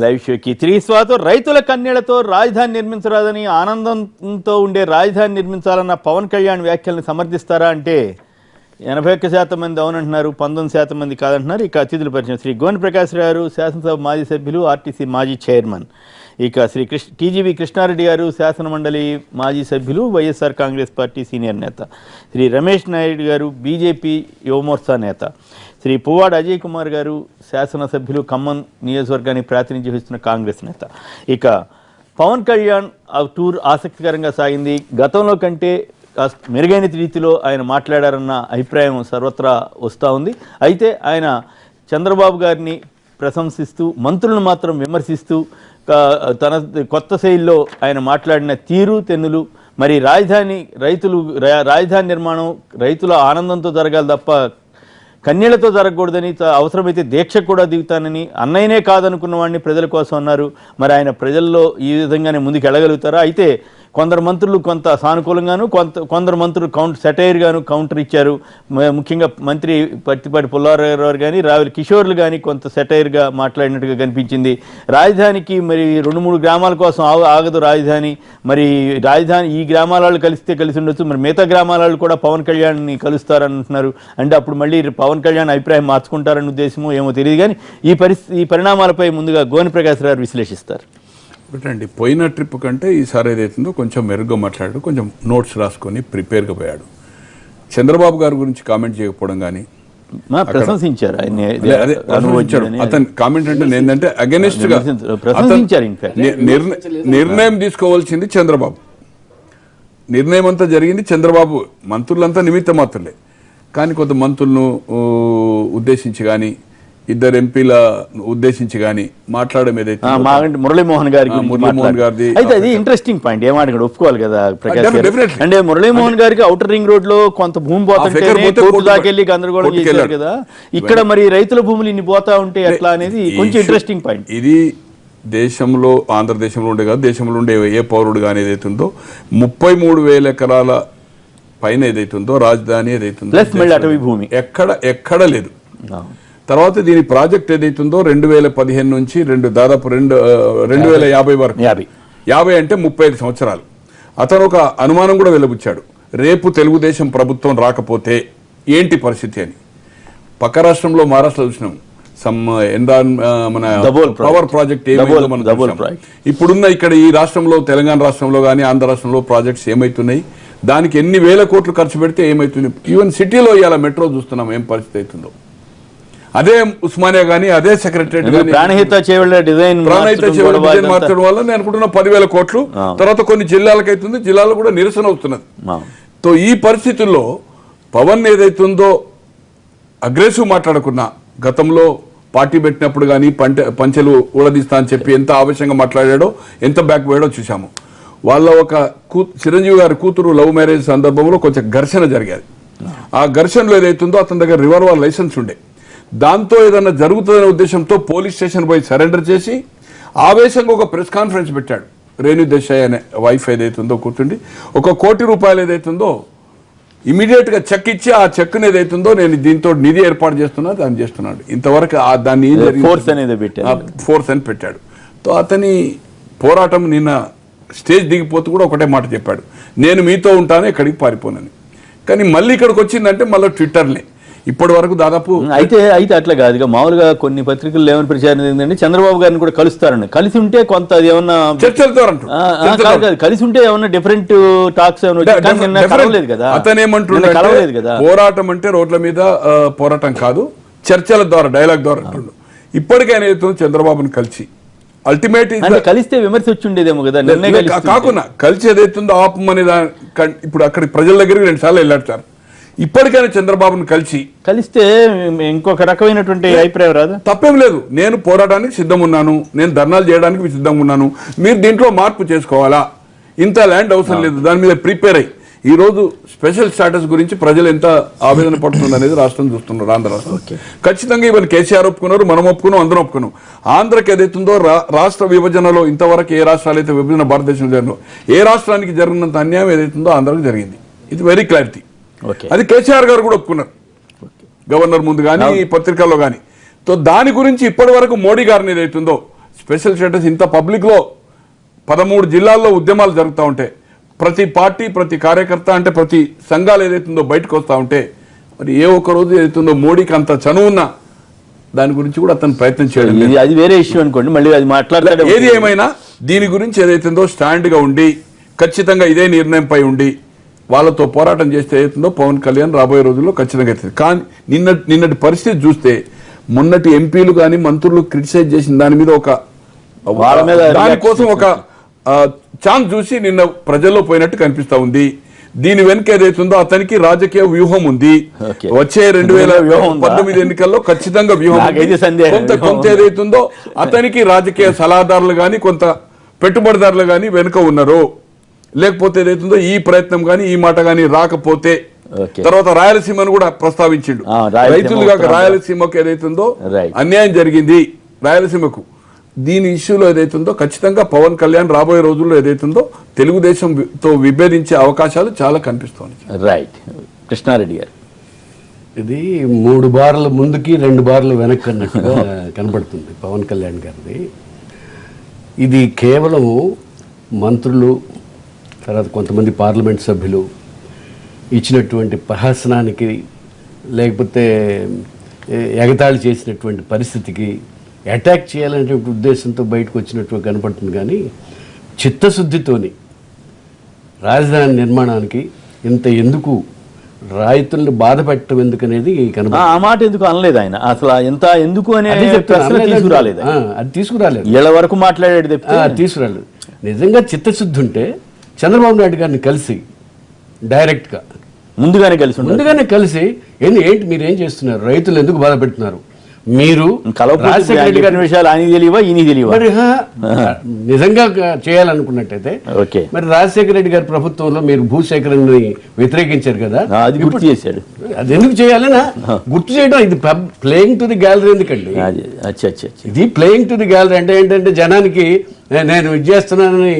Live షోకి తిరిగి స్వాగతం. రైతుల కన్నీళ్లతో రాజధాని నిర్మించరాదని ఆనందంతో ఉండే రాజధాని నిర్మించాలన్న పవన్ కళ్యాణ్ వ్యాఖ్యలను సమర్థిస్తారా అంటే 81% మంది అవునంటున్నారు, 19% మంది కాదంటున్నారు. ఇక అతిథుల పరిచయం శ్రీ గోని ప్రకాష్ గారు, శాసనసభ మాజీ సభ్యులు, ఆర్టీసీ మాజీ చైర్మన్. ఇక శ్రీ టీజీవీ కృష్ణారెడ్డి గారు, శాసనమండలి మాజీ సభ్యులు, వైఎస్ఆర్ కాంగ్రెస్ పార్టీ సీనియర్ నేత. శ్రీ రమేష్ నాయుడు గారు, బీజేపీ యువమోర్చా నేత. శ్రీ పువ్వాడ అజయ్ కుమార్ గారు, శాసనసభ్యులు, ఖమ్మం నియోజకవర్గానికి ప్రాతినిధ్యం వహిస్తున్న కాంగ్రెస్ నేత. ఇక పవన్ కళ్యాణ్ టూర్ ఆసక్తికరంగా సాగింది. గతంలో కంటే మెరుగైన రీతిలో ఆయన మాట్లాడారన్న అభిప్రాయం సర్వత్రా వస్తూ ఉంది. అయితే ఆయన చంద్రబాబు గారిని ప్రశంసిస్తూ, మంత్రులను మాత్రం విమర్శిస్తూ తన కొత్త శైలిలో ఆయన మాట్లాడిన తీరు తెన్నులు, మరి రాజధాని నిర్మాణం రైతుల ఆనందంతో జరగాలి తప్ప కన్నీళ్లతో జరగకూడదని, అవసరమైతే దీక్ష కూడా దిగుతానని, అన్నయ్యనే కాదనుకున్న వాడిని ప్రజల కోసం అన్నారు. మరి ఆయన ప్రజల్లో ఈ విధంగానే ముందుకు వెళ్ళగలుగుతారా? అయితే కొందరు మంత్రులు కొంత సానుకూలంగాను, కొందరు మంత్రులు సెటైర్గాను కౌంటర్ ఇచ్చారు. ముఖ్యంగా మంత్రి పత్తిపాటి పుల్లారావు గారు కానీ, రావుల కిషోర్లు కానీ కొంత సెటైర్గా మాట్లాడినట్టుగా కనిపించింది. రాజధానికి మరి 2-3 గ్రామాల కోసం ఆగదు రాజధాని. మరి రాజధాని ఈ గ్రామాల వాళ్ళు కలిసి ఉండొచ్చు, మరి మిగతా గ్రామాల వాళ్ళు కూడా పవన్ కళ్యాణ్ని కలుస్తారంటున్నారు. అంటే అప్పుడు మళ్ళీ పవన్ కళ్యాణ్ అభిప్రాయం మార్చుకుంటారన్న ఉద్దేశమో ఏమో తెలియదు. కానీ ఈ పరిణామాలపై ముందుగా గోని ప్రకాష్ గారు విశ్లేషిస్తారు. ఒకటండి, పోయిన ట్రిప్ కంటే ఈసారి ఏదైతుందో కొంచెం మెరుగ్గా మాట్లాడాడు, కొంచెం నోట్స్ రాసుకొని ప్రిపేర్గా పోయాడు. చంద్రబాబు గారి గురించి కామెంట్ చేయకపోవడం కానీ ప్రశంసించారు. అతను కామెంట్ అంటే ఏంటంటే అగెనిస్ట్ గా నిర్ణయం తీసుకోవాల్సింది చంద్రబాబు. నిర్ణయం అంతా జరిగింది చంద్రబాబు, మంత్రులంతా నిమిత్త మాత్రలే. కానీ కొంత మంత్రులను ఉద్దేశించి కానీ, 2 ఎంపీల ఉద్దేశించి కానీ మాట్లాడడం ఏదైతే మురళీమోహన్ గారికి అయితే అది ఇంట్రెస్టింగ్ పాయింట్. ఏమాట ఒప్పుకోవాలి కదా ప్రకాష్ గారు. అంటే మురళీమోహన్ గారికి ఔటర్ రింగ్ రోడ్ లో కొంత భూమి పోతాకెళ్ళి గందరగోళం చేశారు కదా. ఇక్కడ మరి రైతుల భూములు ఇన్ని పోతా ఉంటే ఎట్లా అనేది కొంచెం ఇంట్రెస్టింగ్ పాయింట్. ఇది దేశంలో, ఆంధ్రదేశంలో ఉండే కాదు, దేశంలో ఉండే ఏ పౌరుడు కానీ ఏదైతుందో 33,000 ఎకరాల పైన ఏదైతుందో రాజధాని ఏదైతుందో భూమి ఎక్కడ లేదు. తర్వాత దీని ప్రాజెక్ట్ ఏదైతుందో 2015 నుంచి దాదాపు 2050 వరకు, 50 అంటే 35 సంవత్సరాలు. అతను ఒక అనుమానం కూడా వెలుబుచ్చాడు, రేపు తెలుగుదేశం ప్రభుత్వం రాకపోతే ఏంటి పరిస్థితి అని. పక్క రాష్ట్రంలో మహారాష్ట్ర చూసినాం, మన పవర్ ప్రాజెక్ట్ ఇప్పుడున్న ఇక్కడ ఈ రాష్ట్రంలో, తెలంగాణ రాష్ట్రంలో కానీ ఆంధ్ర రాష్ట్రంలో ప్రాజెక్ట్స్ ఏమైతున్నాయి, దానికి ఎన్ని వేల కోట్లు ఖర్చు పెడితే ఏమైతుంది. ఈవెన్ సిటీలో ఇవాళ మెట్రో చూస్తున్నాం ఏం పరిస్థితి అవుతుందో. అదే ఉస్మానియా కానీ, అదే సెక్రటరియట్ కానీ ప్రాణహిత డిజైన్ మార్చడం వల్ల నేను అనుకుంటున్నా 10,000 కోట్లు. తర్వాత కొన్ని జిల్లాలకు అవుతుంది, జిల్లాలో కూడా నిరసన అవుతున్నది. సో ఈ పరిస్థితుల్లో పవన్ ఏదైతుందో అగ్రెసివ్ మాట్లాడకున్నా, గతంలో పార్టీ పెట్టినప్పుడు కానీ పంచెలు ఊడదీస్తా అని చెప్పి ఎంత ఆవేశంగా మాట్లాడాడో, ఎంత బ్యాక్ పోయాడో చూసాము. వాళ్ళ ఒక చిరంజీవి గారి కూతురు లవ్ మ్యారేజ్ సందర్భంలో కొంచెం ఘర్షణ జరిగేది. ఆ ఘర్షణలో ఏదైతుందో అతని దగ్గర రివాల్వర్ లైసెన్స్ ఉండే, దాంతో ఏదన్నా జరుగుతుందనే ఉద్దేశంతో పోలీస్ స్టేషన్ పోయి సరెండర్ చేసి ఆవేశంగా ఒక ప్రెస్ కాన్ఫరెన్స్ పెట్టాడు. రేణు దేశాయ్ అనే వైఫ్ ఏదైతుందో కూర్చుండి ₹1 కోటి ఏదైతుందో ఇమీడియట్గా చెక్ ఇచ్చి, ఆ చెక్ను ఏదైతుందో నేను దీంతో నిధి ఏర్పాటు చేస్తున్నా దాన్ని చేస్తున్నాడు. ఇంతవరకు దాన్ని ఏం జరిగింది, ఫోర్స్ అని పెట్టాడు. తో అతని పోరాటం నిన్న స్టేజ్ దిగిపోతూ కూడా ఒకటే మాట చెప్పాడు, నేను మీతో ఉంటాను, ఎక్కడికి పారిపోనని. కానీ మళ్ళీ ఇక్కడికి వచ్చిందంటే మళ్ళీ ట్విట్టర్నే ఇప్పటి వరకు దాదాపు అయితే అట్లా కాదుగా. మామూలుగా కొన్ని పత్రికలు ఏమైనా ప్రచారం ఏంటంటే చంద్రబాబు గారిని కూడా కలుస్తారని, కలిసి ఉంటే కొంత అది ఏమన్నా చర్చలతో కలిసి ఉంటే ఏమన్నా డిఫరెంట్ టాక్స్ కలవలేదు కదా. అతను ఏమంటుండే, పోరాటం అంటే రోడ్ల మీద పోరాటం కాదు, చర్చల ద్వారా, డైలాగ్ ద్వారా అంటుండు. ఇప్పటికైనా చంద్రబాబుని కలిసి అల్టిమేట్ కలిస్తే విమర్శ వచ్చి ఉండేదేమో కదా. కాకుండా కలిసి ఏదైతుందో ఆపమని ఇప్పుడు అక్కడి ప్రజల దగ్గరికి 2 సార్లు వెళ్ళారు. ఇప్పటికైనా చంద్రబాబును కలిస్తే ఇంకొక రకమైనటువంటి అభిప్రాయం రాదు. తప్పేం లేదు, నేను పోరాటానికి సిద్ధం ఉన్నాను, నేను ధర్నాలు చేయడానికి సిద్ధంగా ఉన్నాను, మీరు దీంట్లో మార్పు చేసుకోవాలా, ఇంత ల్యాండ్ అవసరం లేదు, దాని మీద ప్రిపేర్ అయ్యి. ఈ రోజు స్పెషల్ స్టాటస్ గురించి ప్రజలు ఎంత ఆవేదన పడుతుంది అనేది రాష్ట్రం చూస్తున్నారు, ఆంధ్ర రాష్ట్రం. ఖచ్చితంగా ఇవన్నీ కేసీఆర్ ఒప్పుకున్నారు, మనం ఒప్పుకున్నాం, అందరం ఒప్పుకున్నాం. ఆంధ్రకి ఏదైతుందో రాష్ట్ర విభజనలో ఇంతవరకు ఏ రాష్ట్రాలు అయితే విభజన భారతదేశంలో జరిగినో, ఏ రాష్ట్రానికి జరిగినంత అన్యాయం ఏదైతుందో ఆంధ్రాకి జరిగింది. ఇది వెరీ క్లారిటీ. అది కేసీఆర్ గారు కూడా ఒప్పుకున్నారు, గవర్నర్ ముందు కానీ పత్రికల్లో కానీ. సో దాని గురించి ఇప్పటి వరకు మోడీ గారిని ఏదైతుందో స్పెషల్ స్టేటస్ ఇంత పబ్లిక్లో 13 జిల్లాల్లో ఉద్యమాలు జరుగుతూ ఉంటే ప్రతి పార్టీ ప్రతి కార్యకర్త అంటే ప్రతి సంఘాలు ఏదైతుందో బయటకు వస్తూ ఉంటే మరి ఏ ఒక్క రోజు ఏదైతుందో మోడీకి అంత చనువున్నా దాని గురించి కూడా అతను ప్రయత్నం చేయడం లేదు. అది వేరే ఇష్యూ అనుకోండి, మళ్ళీ అది మాట్లాడతాడు. ఏది ఏమైనా దీని గురించి ఏదైతుందో స్టాండ్గా ఉండి ఖచ్చితంగా ఇదే నిర్ణయంపై ఉండి వాళ్ళతో పోరాటం చేస్తే ఏదైతుందో పవన్ కళ్యాణ్ రాబోయే రోజుల్లో ఖచ్చితంగా అవుతుంది. కానీ నిన్నటి పరిస్థితి చూస్తే మొన్నటి ఎంపీలు కానీ మంత్రులు క్రిటిసైజ్ చేసిన దాని మీద వాళ్ళ మీద దానికోసం ఒక ఛాన్స్ చూసి నిన్న ప్రజల్లో పోయినట్టు కనిపిస్తా ఉంది. దీని వెనుక ఏదైతుందో అతనికి రాజకీయ వ్యూహం ఉంది. వచ్చే 2019 ఎన్నికల్లో ఖచ్చితంగా వ్యూహం కొంత ఏదైతుందో అతనికి రాజకీయ సలహాదారులు గాని కొంత పెట్టుబడిదారులు గాని వెనుక ఉన్నారు. లేకపోతే ఏదైతుందో ఈ ప్రయత్నం గాని ఈ మాట గాని రాకపోతే తర్వాత రాయలసీమను కూడా ప్రస్తావించిండు. రైతులు కాక రాయలసీమకు ఏదైతుందో అన్యాయం జరిగింది రాయలసీమకు. దీని ఇష్యూలో ఏదైతుందో ఖచ్చితంగా పవన్ కళ్యాణ్ రాబోయే రోజుల్లో ఏదైతుందో తెలుగుదేశంతో విభేదించే అవకాశాలు చాలా కనిపిస్తుంది. రైట్. కృష్ణారెడ్డి గారు, ఇది 3 బార్ల ముందుకి 2 బార్లు వెనక్కి అన్నట్టుగా కనబడుతుంది పవన్ కళ్యాణ్ గారిది. ఇది కేవలము మంత్రులు తర్వాత కొంతమంది పార్లమెంట్ సభ్యులు ఇచ్చినటువంటి ప్రహసనానికి లేకపోతే ఎగతాళి చేసినటువంటి పరిస్థితికి అటాక్ చేయాలనేటువంటి ఉద్దేశంతో బయటకు వచ్చినట్టు కనపడుతుంది. కానీ చిత్తశుద్ధితోని రాజధాని నిర్మాణానికి ఇంత ఎందుకు రైతులను బాధ పెట్టడం ఎందుకు అనేది ఆ మాట ఎందుకు అనలేదు ఆయన అసలు? ఎంత ఎందుకు అనేది తీసుకురాలేదు, అది తీసుకురాలేదు. ఏళ్ళ వరకు మాట్లాడేది తీసుకురాలేదు. నిజంగా చిత్తశుద్ధి ఉంటే చంద్రబాబు నాయుడు గారిని కలిసి డైరెక్ట్గా ముందుగానే కలిసి ఏంటి మీరు ఏం చేస్తున్నారు, రైతులు ఎందుకు బాధ పెడుతున్నారు, మీరు నిజంగా చేయాలనుకున్నట్టయితే మరి రాజశేఖర రెడ్డి గారి ప్రభుత్వంలో మీరు భూసేకరణని వ్యతిరేకించారు కదా, అది గుర్తు చేశాడు. అది ఎందుకు చేయాలనా గుర్తు చేయడం. ఇది ప్లేయింగ్ టు ది గ్యాలరీ ఎందుకండి? ఇది ప్లేయింగ్ టు ది గ్యాలరీ అంటే ఏంటంటే జనానికి నేను ఇది చేస్తున్నానని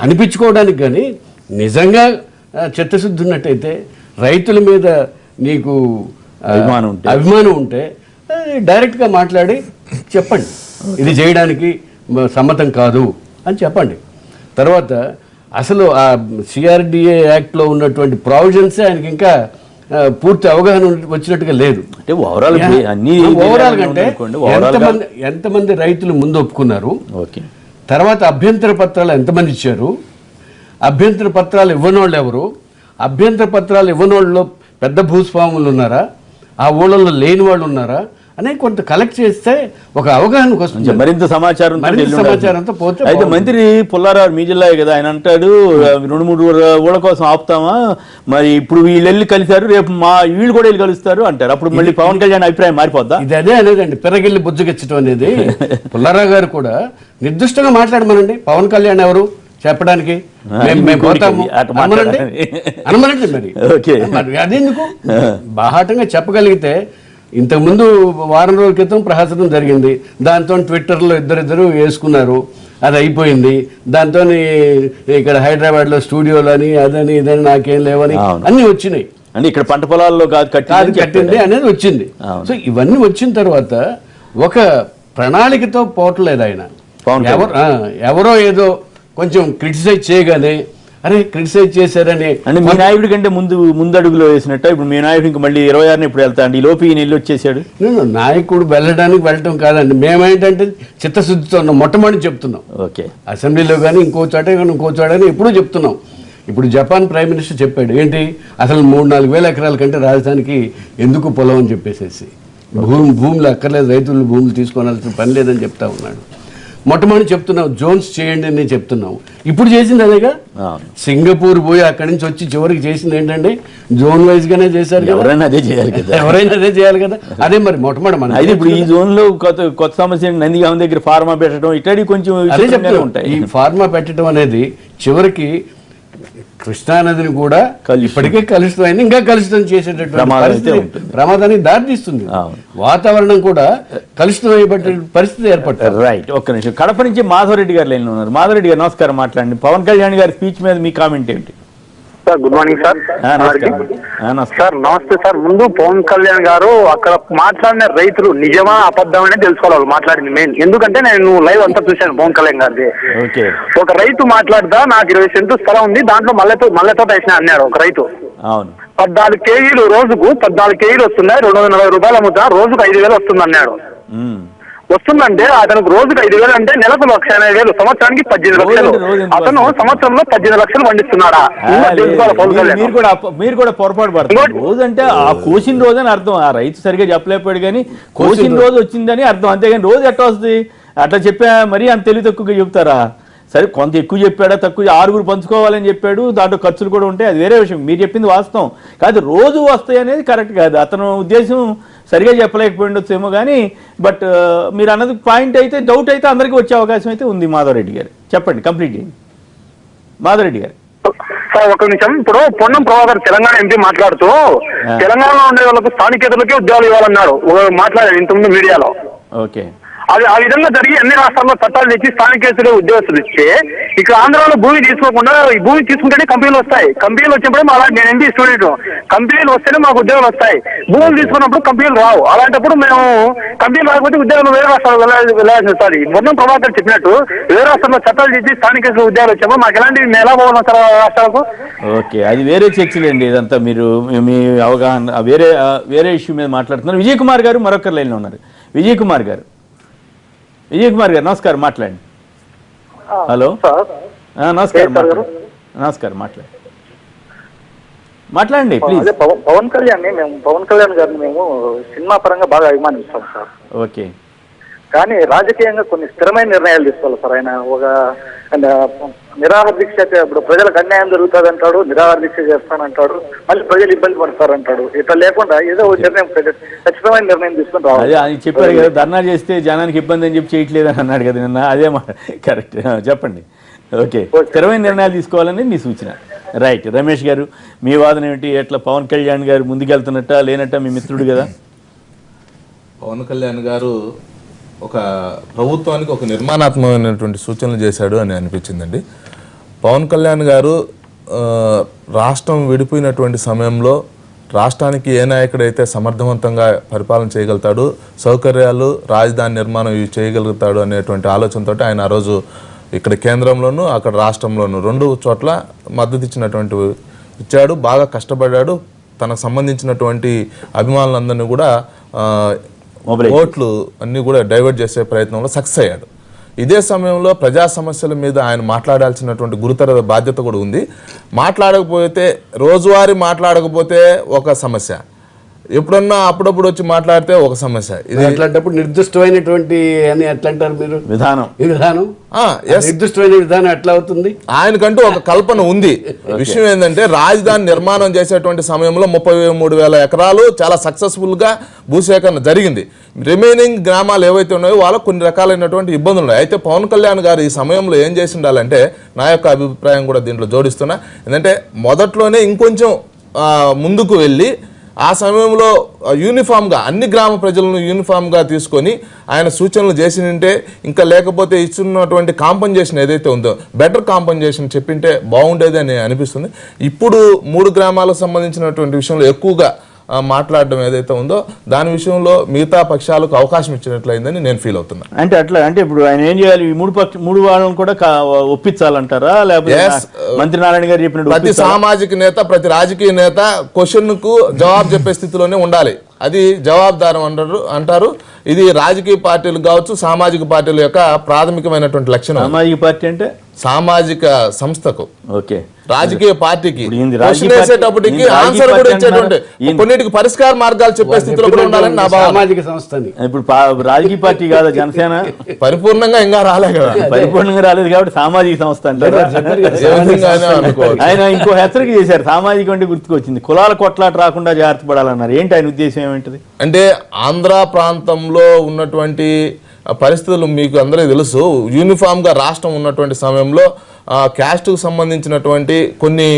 అనిపించుకోవడానికి. కానీ నిజంగా చిత్తశుద్ధి ఉన్నట్టయితే రైతుల మీద నీకు అభిమానం ఉంటే డైరెక్ట్గా మాట్లాడి చెప్పండి ఇది చేయడానికి సమ్మతం కాదు అని చెప్పండి. తర్వాత అసలు ఆ సిఆర్డిఏ యాక్ట్లో ఉన్నటువంటి ప్రావిజన్సే ఆయనకి ఇంకా పూర్తి అవగాహన వచ్చినట్టుగా లేదు. అంటే ఓవరాల్ అంటే ఎంతమంది రైతులు ముందు ఒప్పుకున్నారు, తర్వాత అభ్యంతర పత్రాలు ఎంతమంది ఇచ్చారు, అభ్యంతర పత్రాలు ఇవ్వనోళ్ళు ఎవరు, అభ్యంతర పత్రాలు ఇవ్వనోళ్ళలో పెద్ద భూస్వాములు ఉన్నారా, ఆ ఊళ్ళల్లో లేని వాళ్ళు ఉన్నారా అనేది కొంత కలెక్ట్ చేస్తే ఒక అవగాహనకు వస్తుంది. మరింత సమాచారంతో పోతే అయితే మంత్రి పుల్లారావు మీ జిల్లా కదా, ఆయన అంటాడు 2-3 ఊళ్ళ కోసం ఆపుతామా, మరి ఇప్పుడు వీళ్ళు వెళ్ళి కలిశారు, రేపు వీళ్ళు కూడా వెళ్ళి కలుస్తారు అంటారు. అప్పుడు మళ్ళీ పవన్ కళ్యాణ్ అభిప్రాయం మారిపోద్దా? ఇది అదే అనేదండి పిర్రగిల్లి బుజ్జగిచ్చటం అనేది. పుల్లారావు గారు కూడా నిర్దిష్టంగా మాట్లాడమనండి, పవన్ కళ్యాణ్ ఎవరు చెప్పడానికి మేము పోతాము అనమనండి. మరి అదెందుకు బాహాటంగా చెప్పగలిగితే. ఇంతకుముందు వారం రోజుల క్రితం ప్రహసనం జరిగింది, దాంతో ట్విట్టర్లో ఇద్దరు వేసుకున్నారు, అది అయిపోయింది. దాంతో ఇక్కడ హైదరాబాద్లో స్టూడియోలు అని అదని ఇదని నాకేం లేవని అన్ని వచ్చినాయి. అంటే ఇక్కడ పంట పొలాల్లో కట్టింది అనేది వచ్చింది. సో ఇవన్నీ వచ్చిన తర్వాత ఒక ప్రణాళికతో పోవట్లేదు ఆయన. ఎవరో ఏదో కొంచెం క్రిటిసైజ్ చేయగానే అరే క్రిటిసైజ్ చేశారని అంటే మీ నాయకుడి కంటే ముందడుగులో వేసినట్ట. ఇప్పుడు మీ నాయకుడు ఇంకా మళ్ళీ 26ని ఇప్పుడు వెళ్తా అండి, ఈ లోపు ఈయన ఇల్లు వచ్చేసాడు. నాయకుడు వెళ్ళటం కాదండి, మేమేంటంటే చిత్తశుద్ధితో ఉన్నాం. మొట్టమొదటి చెప్తున్నాం అసెంబ్లీలో కానీ ఇంకో చోట కానీ ఎప్పుడూ చెప్తున్నాం. ఇప్పుడు జపాన్ ప్రైమ్ మినిస్టర్ చెప్పాడు ఏంటి, అసలు 3-4 వేల ఎకరాల కంటే రాజధానికి ఎందుకు పొలం అని చెప్పేసేసి భూములు అక్కర్లేదు, రైతులు భూములు తీసుకోవాల్సిన పని లేదని చెప్తా ఉన్నాడు. మొట్టమొదటి చెప్తున్నాం జోన్స్ చేయండి అని చెప్తున్నాం. ఇప్పుడు చేసింది అదేగా. సింగపూర్ పోయి అక్కడి నుంచి వచ్చి చివరికి చేసింది ఏంటంటే జోన్ వైజ్ గానే చేశారు. ఎవరైనా అదే చేయాలి కదా. అదే మరి మొట్టమొదటి మన ఇప్పుడు ఈ జోన్ లో కొత్త సమస్య నందిగామ దగ్గర ఫార్మా పెట్టడం ఇట్లాంటి కొంచెం అదే చెప్తాను ఉంటాయి. ఈ ఫార్మా పెట్టడం అనేది చివరికి కృష్ణానదిని కూడా ఇప్పటికే కలుషితమైంది, ఇంకా కలుషితం చేసేటటువంటి ప్రమాదానికి దారితీస్తుంది. వాతావరణం కూడా కలుషితమయ్యే పరిస్థితి ఏర్పడుతుంది. రైట్. ఒక్క నిమిషం. కడప నుంచి మాధవరెడ్డి గారు లైన్లో ఉన్నారు. మాధవరెడ్డి గారు నమస్కారం, మాట్లాడండి. పవన్ కళ్యాణ్ గారి స్పీచ్ మీద మీ కామెంట్ ఏంటి? Sir good morning sir. Sir నమస్తే సార్. ముందు పవన్ కళ్యాణ్ గారు అక్కడ మాట్లాడిన రైతులు నిజమా అబద్ధమనే తెలుసుకోవాలి వాళ్ళు మాట్లాడింది మెయిన్. ఎందుకంటే నేను లైవ్ అంతా చూశాను పవన్ కళ్యాణ్ గారిది. ఒక రైతు మాట్లాడదా నాకు 20 సెంటు స్థలం ఉంది దాంట్లో మల్లెతోట వేసిన అన్నాడు ఒక రైతు. 14 కేజీలు రోజుకు 14 కేజీలు వస్తున్నాయి, 240 రూపాయలు అమ్ముతా, రోజుకు 5,000 వస్తుంది అన్నాడు. వస్తుందంటే అతనికి రోజుకు 5,000 అంటే నెలకు 1,80,000, సంవత్సరానికి 18 లక్షలు. అతను సంవత్సరంలో 18 లక్షలు పండిస్తున్నాడా? మీరు కూడా పొరపాటు పడుతున్నారు. రోజు అంటే ఆ కోసిన రోజు అని అర్థం. ఆ రైతు సరిగా చెప్పలేకపోయాడు కానీ కోసిన రోజు వచ్చిందని అర్థం. అంతేగాని రోజు ఎట్లా వస్తుంది అట్లా చెప్పా మరీ అంత తెలివి తక్కువగా చెప్తారా? సరే కొంత ఎక్కువ చెప్పాడా తక్కువ 6 పంచుకోవాలని చెప్పాడు, దాంట్లో ఖర్చులు కూడా ఉంటాయి, అది వేరే విషయం. మీరు చెప్పింది వాస్తవం కాదు, రోజు వస్తాయి అనేది కరెక్ట్ కాదు. అతను ఉద్దేశం సరిగా చెప్పలేకపోయిండొచ్చేమో కానీ బట్ మీరు అన్నది పాయింట్ అయితే డౌట్ అయితే అందరికీ వచ్చే అవకాశం అయితే ఉంది. మాధవరెడ్డి గారు చెప్పండి, కంప్లీట్ చేయండి. మాధవరెడ్డి గారు సార్ ఒక నిమిషం. ఇప్పుడు పొన్నం ప్రభాకర్ తెలంగాణ ఎంపీ మాట్లాడుతూ తెలంగాణలో ఉండే వాళ్ళకు స్థానికేతలకే ఉద్యోగాలు ఇవ్వాలన్నాడు మాట్లాడారు ఇంతకుముందు మీడియాలో. ఓకే, అది ఆ విధంగా జరిగి అన్ని రాష్ట్రాల్లో చట్టాలు తెచ్చి స్థానికేతలు ఉద్యోగస్తులు ఇస్తే ఇక్కడ ఆంధ్రాలో భూమి తీసుకోకుండా ఈ భూమి తీసుకుంటేనే కంపెనీలు వస్తాయి. కంపెనీలు వచ్చినప్పుడే అలా నేను ఎంపీ స్టూడెంట్, కంపెనీలు వస్తేనే మాకు ఉద్యోగాలు వస్తాయి. భూములు తీసుకున్నప్పుడు కంపెనీలు రావు. అలాంటప్పుడు మేము కంపెనీలు రాకపోతే ఉద్యోగాలు వేరే రాష్ట్రాలు వెళ్ళాల్సి వస్తుంది. మొత్తం ప్రభాకర్ చెప్పినట్టు వేరే రాష్ట్రాల్లో చట్టాలు తెచ్చి స్థానికేతలు ఉద్యోగాలు వచ్చామో మాకు ఎలాంటి ఎలా పోవాలి సార్ రాష్ట్రాలకు? ఓకే, అది వేరే చర్చలేండి. ఇదంతా మీరు మీ అవగాహన వేరే ఇష్యూ మీద మాట్లాడుతున్నారు. విజయ్ కుమార్ గారు మరొకరు లైన్లో ఉన్నారు. విజయ్ కుమార్ గారు నమస్కారం, మాట్లాడండి. హలో, నమస్కారం మాట్లాడండి ప్లీజ్. పవన్ కళ్యాణ్ గారిని మేము సినిమా పరంగా బాగా అభిమానిస్తాం సార్. ఓకే, కానీ రాజకీయంగా కొన్ని స్థిరమైన నిర్ణయాలు తీసుకోవాలి సార్. ఆయన ఒక నిరాహార దీక్ష, ఇప్పుడు ప్రజలకు అన్యాయం జరుగుతుంది అంటాడు, నిరాహార దీక్ష చేస్తానంటాడు, మళ్ళీ ప్రజలు ఇబ్బంది పడతారంటాడు. ఇట్లా లేకుండా ఏదో ఒక నిర్ణయం ఖచ్చితమైన నిర్ణయం తీసుకుని రావాలి. అదే ఆయన చెప్పారు కదా, ధర్నా చేస్తే జనానికి ఇబ్బంది అని చెప్పి చేయట్లేదని అన్నాడు కదా నిన్న. అదే కరెక్ట్, చెప్పండి. ఓకే, స్థిరమైన నిర్ణయాలు తీసుకోవాలని మీ సూచన. రైట్. రమేష్ గారు మీ వాదన ఏమిటి? ఎట్లా పవన్ కళ్యాణ్ గారు ముందుకెళ్తున్నట్ట లేనట్ట? మీ మిత్రుడు కదా పవన్ కళ్యాణ్ గారు ఒక ప్రభుత్వానికి ఒక నిర్మాణాత్మకమైనటువంటి సూచనలు చేశాడు అని అనిపించిందండి. పవన్ కళ్యాణ్ గారు రాష్ట్రం విడిపోయినటువంటి సమయంలో రాష్ట్రానికి ఏ నాయకుడైతే సమర్థవంతంగా పరిపాలన చేయగలుగుతాడు, సౌకర్యాలు, రాజధాని నిర్మాణం ఇవి చేయగలుగుతాడు అనేటువంటి ఆలోచనతో ఆయన ఆ రోజు ఇక్కడ కేంద్రంలోనూ అక్కడ రాష్ట్రంలోనూ 2 చోట్ల మద్దతు ఇచ్చాడు. బాగా కష్టపడ్డాడు. తనకు సంబంధించినటువంటి అభిమానులందరినీ కూడా ఓట్లు అన్నీ కూడా డైవర్ట్ చేసే ప్రయత్నంలో సక్సెస్ అయ్యాడు. ఇదే సమయంలో ప్రజా సమస్యల మీద ఆయన మాట్లాడాల్సినటువంటి గురుతర బాధ్యత కూడా ఉంది. రోజువారీ మాట్లాడకపోతే ఒక సమస్య, ఎప్పుడన్నా అప్పుడప్పుడు వచ్చి మాట్లాడితే ఒక సమస్య. ఇది అట్లాంటప్పుడు నిర్దిష్టమైనటువంటి అని ఎట్లా అంటారు మీరు? విధానం నిర్దిష్టమైన విధానం ఎట్లా అవుతుంది? ఆయనకంటూ ఒక కల్పన ఉంది. విషయం ఏంటంటే రాజధాని నిర్మాణం చేసేటువంటి సమయంలో 33,000 ఎకరాలు చాలా సక్సెస్ఫుల్ గా భూసేకరణ జరిగింది. రిమైనింగ్ గ్రామాలు ఏవైతే ఉన్నాయో వాళ్ళకు కొన్ని రకాలైనటువంటి ఇబ్బందులు ఉన్నాయి. అయితే పవన్ కళ్యాణ్ గారు ఈ సమయంలో ఏం చేసి ఉండాలంటే, నా యొక్క అభిప్రాయం కూడా దీంట్లో జోడిస్తున్నా, ఏంటంటే మొదట్లోనే ఇంకొంచెం ముందుకు వెళ్ళి ఆ సమయంలో యూనిఫామ్గా అన్ని గ్రామ ప్రజలను యూనిఫామ్గా తీసుకొని ఆయన సూచనలు చేసినంటే, ఇంకా లేకపోతే ఇస్తున్నటువంటి కాంపన్సేషన్ ఏదైతే ఉందో బెటర్ కాంపన్సేషన్ చెప్పింటే బాగుండేది అని అనిపిస్తుంది. ఇప్పుడు 3 గ్రామాలకు సంబంధించినటువంటి విషయంలో ఎక్కువగా మాట్లాడడం ఏదైతే ఉందో దాని విషయంలో మిగతా పక్షాలకు అవకాశం ఇచ్చినట్లయిందని నేను ఫీల్ అవుతున్నా. అంటే అట్లా అంటే ఇప్పుడు ఆయన ఏం చేయాలి? ఈ 3 వాళ్ళని కూడా ఒప్పించాలంటారా? లేకపోతే మంత్రి నారాయణ గారు చెప్పినట్టు ప్రతి సామాజిక నేత, ప్రతి రాజకీయ నేత క్వశ్చన్ కు జవాబు చెప్పే స్థితిలోనే ఉండాలి. అది జవాబుదారం అంటారు. ఇది రాజకీయ పార్టీలు కావచ్చు, సామాజిక పార్టీల యొక్క ప్రాథమికమైనటువంటి లక్షణం. సామాజిక పార్టీ అంటే సామాజిక సంస్థకు, ఓకే, రాజకీయ పార్టీకి వేసేటప్పటికి ఆన్సర్ కూడా ఇచ్చేటువంటి, కొన్నిటికి పరిష్కార మార్గాలు చెప్పే స్థితిలో కూడా ఉండాలని నా భావన. సామాజిక సంస్థని ఇప్పుడు రాజకీయ పార్టీ కాదా జనసేన? పరిపూర్ణంగా ఇంకా రాలే కదా, పరిపూర్ణంగా రాలేదు కాబట్టి సామాజిక సంస్థ అంటారు. ఆయన ఇంకో హెచ్చరిక చేశారు, సామాజిక అంటే గుర్తుకొచ్చింది, కులాల కొట్లాట రాకుండా జాగ్రత్త పడాలన్నారు. ఏంటి ఆయన ఉద్దేశం ఏమిటది? అంటే ఆంధ్ర ప్రాంతంలో ఉన్నటువంటి పరిస్థితులు మీకు అందరికీ తెలుసు. యూనిఫామ్గా రాష్ట్రం ఉన్నటువంటి సమయంలో క్యాస్ట్కు సంబంధించినటువంటి కొన్ని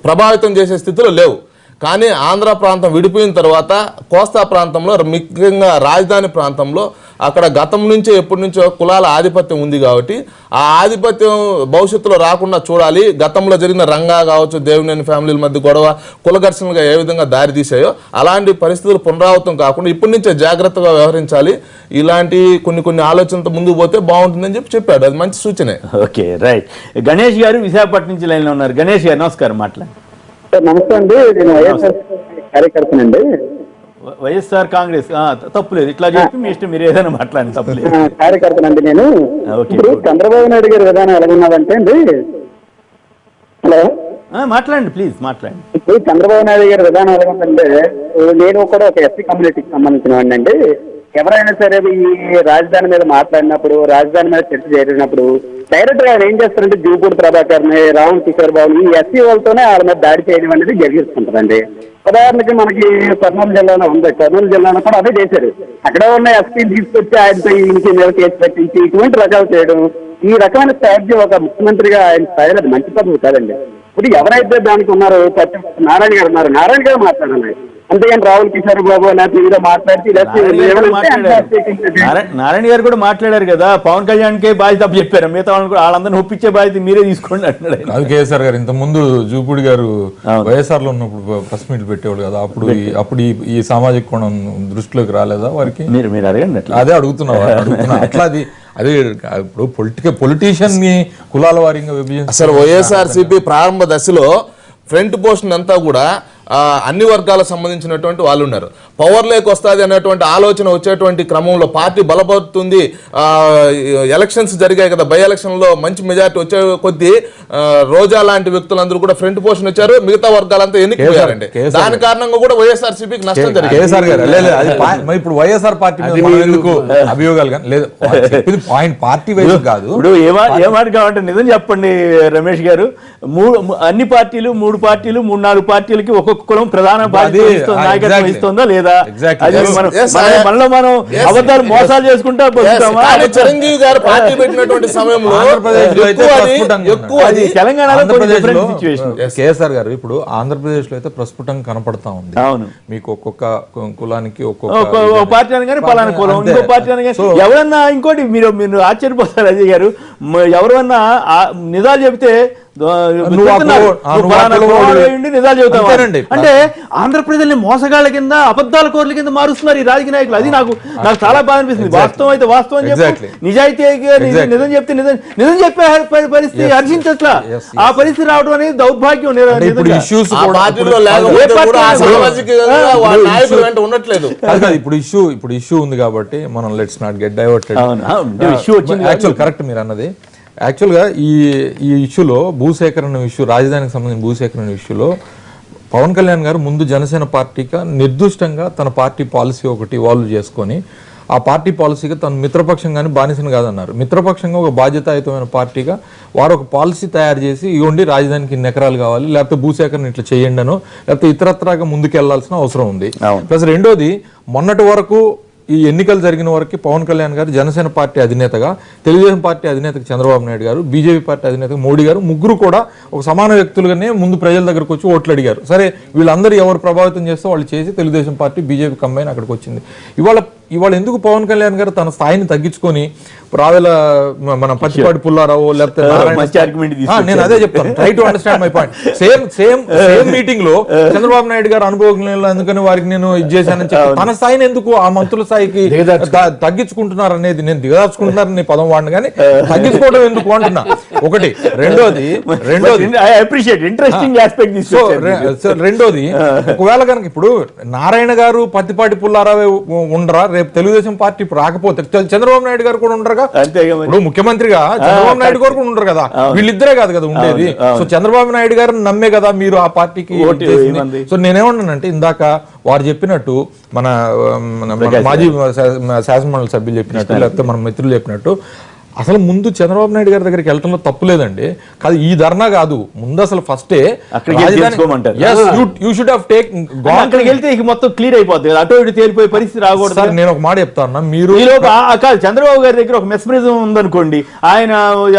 ప్రభావితం చేసే స్థితిలో లేవు. కానీ ఆంధ్ర ప్రాంతం విడిపోయిన తర్వాత కోస్తా ప్రాంతంలో ముఖ్యంగా రాజధాని ప్రాంతంలో అక్కడ గతం నుంచే ఎప్పటి నుంచో కులాల ఆధిపత్యం ఉంది కాబట్టి ఆ ఆధిపత్యం భవిష్యత్తులో రాకుండా చూడాలి. గతంలో జరిగిన రంగా కావచ్చు, దేవినేని ఫ్యామిలీల మధ్య గొడవ కుల ఘర్షణలుగా ఏ విధంగా దారితీసాయో అలాంటి పరిస్థితులు పునరావృతం కాకుండా ఇప్పటి నుంచే జాగ్రత్తగా వ్యవహరించాలి. ఇలాంటి కొన్ని ఆలోచనలతో ముందుకు పోతే బాగుంటుందని చెప్పాడు. అది మంచి సూచనే. Okay, right. గణేష్ గారు విశాఖపట్నం నుంచి లైన్లో ఉన్నారు. గణేష్ గారు నమస్కారం, మాట్లాడండి. సార్ నమస్తే అండి, నేను వైఎస్ఆర్ కార్యకర్తనండి. వైఎస్ఆర్ కాంగ్రెస్ తప్పులేదు, ఇట్లా చెప్పి మీ ఇష్టం, మీరు ఏదైనా మాట్లాడండి, తప్పులేదు. కార్యకర్తనండి నేను. ఇప్పుడు చంద్రబాబు నాయుడు గారి విధానం ఎలాగున్నదంటే అండి, హలో మాట్లాడండి ప్లీజ్, మాట్లాడండి. ఇప్పుడు చంద్రబాబు నాయుడు గారి విధానం ఎలాగుందంటే, నేను కూడా ఒక ఎస్సీ కమ్యూనిటీకి సంబంధించిన వాడిని అండి. ఎవరైనా సరే ఈ రాజధాని మీద మాట్లాడినప్పుడు, రాజధాని మీద చర్చ జరిగినప్పుడు డైరెక్ట్ గా ఆయన ఏం చేస్తారంటే జూపూడి ప్రభాకర్ని, రాహుల్ కిషోర్ బాబుని ఈ ఎస్సీ వాళ్ళతోనే వాళ్ళ మీద దాడి చేయడం అనేది జరిగిస్తుంటారండి. ఉదాహరణకి మనకి కర్నూలు జిల్లాలో ఉంది, కర్నూలు జిల్లాలో కూడా అదే చేశారు. అక్కడ ఉన్న ఎస్పీని తీసుకొచ్చి ఆయనతో ఇంటి మీద కేసు పెట్టించి ఇటువంటి రకాలు చేయడం, ఈ రకమైన స్థాయి ఒక ముఖ్యమంత్రిగా ఆయన స్థాయిలో అది మంచి పద్ధతి కాదండి. ఇప్పుడు ఎవరైతే దానికి ఉన్నారో నారాయణ గారు ఉన్నారు, నారాయణ గారు మాట్లాడాలి. అంతేగాని రాహుల్ కిషోర్ బాబు లేకపోతే ఏదో మాట్లాడితే నారాయణ గారు కూడా మాట్లాడారు కదా, పవన్ కళ్యాణ్ కే బాధ్యత చెప్పారు, మిగతా వాళ్ళందరినీ ఒప్పించే బాధ్యత మీరే తీసుకోండి అంటున్నాడు. అది కేసీఆర్ గారు ఇంత ముందు జూపూడి గారు వైఎస్ఆర్ లో ఉన్నప్పుడు ప్రెస్ మీట్లు పెట్టేవాడు కదా, అప్పుడు ఈ సామాజిక కోణం దృష్టిలోకి రాలేదా వారికి? మీరు అడగండి. అదే అడుగుతున్నా అట్లా అది ఇప్పుడు పొలిటీషియన్ ని కులాల వారీగా విభజించారు. అసలు వైఎస్ఆర్సీపీ ప్రారంభ దశలో ఫ్రంట్ పోర్షన్ అంతా కూడా అన్ని వర్గాలకు సంబంధించినటువంటి వాళ్ళు ఉన్నారు. పవర్ లేక్ వస్తుంది అనేటువంటి ఆలోచన వచ్చేటువంటి క్రమంలో పార్టీ బలపడుతుంది. ఎలక్షన్స్ జరిగాయి కదా, బై ఎలక్షన్ లో మంచి మెజార్టీ వచ్చే కొద్దీ రోజా లాంటి వ్యక్తులందరూ కూడా ఫ్రంట్ పోర్షన్ వచ్చారు, మిగతా వర్గాలంతా ఎన్నికయ్యారండి. దాని కారణంగా కూడా వైఎస్ఆర్సీపీకి నష్టం జరిగింది. ఇప్పుడు వైఎస్ఆర్ పార్టీ ఎందుకు అభియోగాలు కానీ లేదు, పార్టీ వైజ్ కాదు. ఇప్పుడు ఏమాట కావాలంటే నిజం చెప్పండి రమేష్ గారు, అన్ని పార్టీలు 3 పార్టీలు 3-4 పార్టీలకి ఒక్కొక్క కులం ప్రధాన నాయకత్వం ఇస్తుందా లేదా? మనలో మనం అబద్ధాలు మోసాలు చేసుకుంటా చిరంజీవి గారు పార్టీ పెట్టినటువంటి సమయంలో కేసీఆర్ గారు ఇప్పుడు ఆంధ్రప్రదేశ్ లో అయితే ప్రస్ఫుటం కనపడతా ఉంది. అవును, మీకు ఒక్కొక్క కులానికి ఒక్కొక్క పార్టీ అనగానే పలానా కులం, ఇంకో పార్టీ అనగానే ఎవరన్నా ఇంకోటి మీరు ఆశ్చర్యపోతారు అజయ్ గారు, ఎవరన్నా నిజాలు చెబితే నిజాలు చెబుతారండి. అంటే ఆంధ్రప్రదేశ్ మోసగాళ్ల కింద, అబద్ధాల కోర్ల కింద మారుస్తున్నారు ఈ రాజకీయ నాయకులు. అది నాకు చాలా బాధ అనిపిస్తుంది. వాస్తవం అయితే వాస్తవం చెప్పి, నిజాయితీ నిజం చెప్తే నిజం చెప్పే పరిస్థితి హర్షించట్లా. ఆ పరిస్థితి రావడం అనేది దౌర్భాగ్యం. ఇప్పుడు ఇష్యూ ఉంది కాబట్టి మనం let's not get diverted. Correct మీరు అన్నది. యాక్చువల్గా ఈ ఇష్యూలో భూసేకరణ ఇష్యూ, రాజధానికి సంబంధించిన భూసేకరణ ఇష్యూలో పవన్ కళ్యాణ్ గారు ముందు జనసేన పార్టీగా నిర్దిష్టంగా తన పార్టీ పాలసీ ఒకటి వాల్వ్ చేసుకొని ఆ పార్టీ పాలసీగా తన మిత్రపక్షం కానీ బానిసను కాదన్నారు. మిత్రపక్షంగా ఒక బాధ్యతాయుతమైన పార్టీగా వారు ఒక పాలసీ తయారు చేసి ఇవ్వండి రాజధానికి ఇన్ని ఎకరాలు కావాలి, లేకపోతే భూసేకరణ ఇట్లా చేయండి అనో, లేకపోతే ఇతరత్రాగా ముందుకెళ్లాల్సిన అవసరం ఉంది. ప్లస్ రెండోది, మొన్నటి వరకు ఈ ఎన్నికలు జరిగిన వరకు పవన్ కళ్యాణ్ గారు జనసేన పార్టీ అధినేతగా, తెలుగుదేశం పార్టీ అధినేతగా చంద్రబాబు నాయుడు గారు, బీజేపీ పార్టీ అధినేతగా మోడీ గారు, ముగ్గురు కూడా ఒక సమాన వ్యక్తులుగానే ముందు ప్రజల దగ్గరకు వచ్చి ఓట్లు అడిగారు. సరే, వీళ్ళందరూ ఎవరు ప్రభావితం చేస్తే వాళ్ళు చేసి తెలుగుదేశం పార్టీ బీజేపీ కంబైన్ అక్కడికి వచ్చింది. ఇవాళ ఎందుకు పవన్ కళ్యాణ్ గారు తన స్థాయిని తగ్గించుకొని రావేల మన పచ్చిపాటి పుల్లారావు లేకపోతే నేను అదే చెప్తాను, try to understand my point. Same meeting లో చంద్రబాబు నాయుడు గారు అనుభవం అందుకని వారికి నేను ఇది చేశానని చెప్పి తన స్థాయిని ఎందుకు ఆ మంత్రుల స్థాయికి తగ్గించుకుంటున్నారు అనేది, నేను దిగదార్చుకుంటున్నారని పదం వాడిని కానీ తగ్గించుకోవడం ఎందుకు అంటున్నా. ఒకటి. రెండోది ఒకవేళ కనుక ఇప్పుడు నారాయణ గారు పత్తిపాటి పుల్లారావే ఉండరా, రేపు తెలుగుదేశం పార్టీ రాకపోతే చంద్రబాబు నాయుడు గారు కూడా ఉండరుగా. ఇప్పుడు ముఖ్యమంత్రిగా చంద్రబాబు నాయుడు గారు కూడా ఉండరు కదా, వీళ్ళిద్దరే కాదు కదా ఉండేది. సో చంద్రబాబు నాయుడు గారు నమ్మే కదా మీరు ఆ పార్టీకి. సో నేనేమన్నానంటే, ఇందాక వారు చెప్పినట్టు, మన మాజీ శాసనమండలి సభ్యులు చెప్పినట్టు, లేకపోతే మన మిత్రులు చెప్పినట్టు, అసలు ముందు చంద్రబాబు నాయుడు గారి దగ్గరికి వెళ్ళటంలో తప్పు లేదండి. కాదు ఈ ధర్నా కాదు, ముందు అసలు ఫస్టే యూ షుడ్ హావ్ టేక్ అక్కడికి వెళ్తే ఇక మొత్తం క్లియర్ అయిపోతుంది, అటు ఇటు తేలిపోయే పరిస్థితి రాకూడదు. సార్ నేను ఒక మాట చెప్తాను, మీరు కాదు చంద్రబాబు గారి దగ్గర ఒక మెస్మరిజం ఉందనుకోండి, ఆయన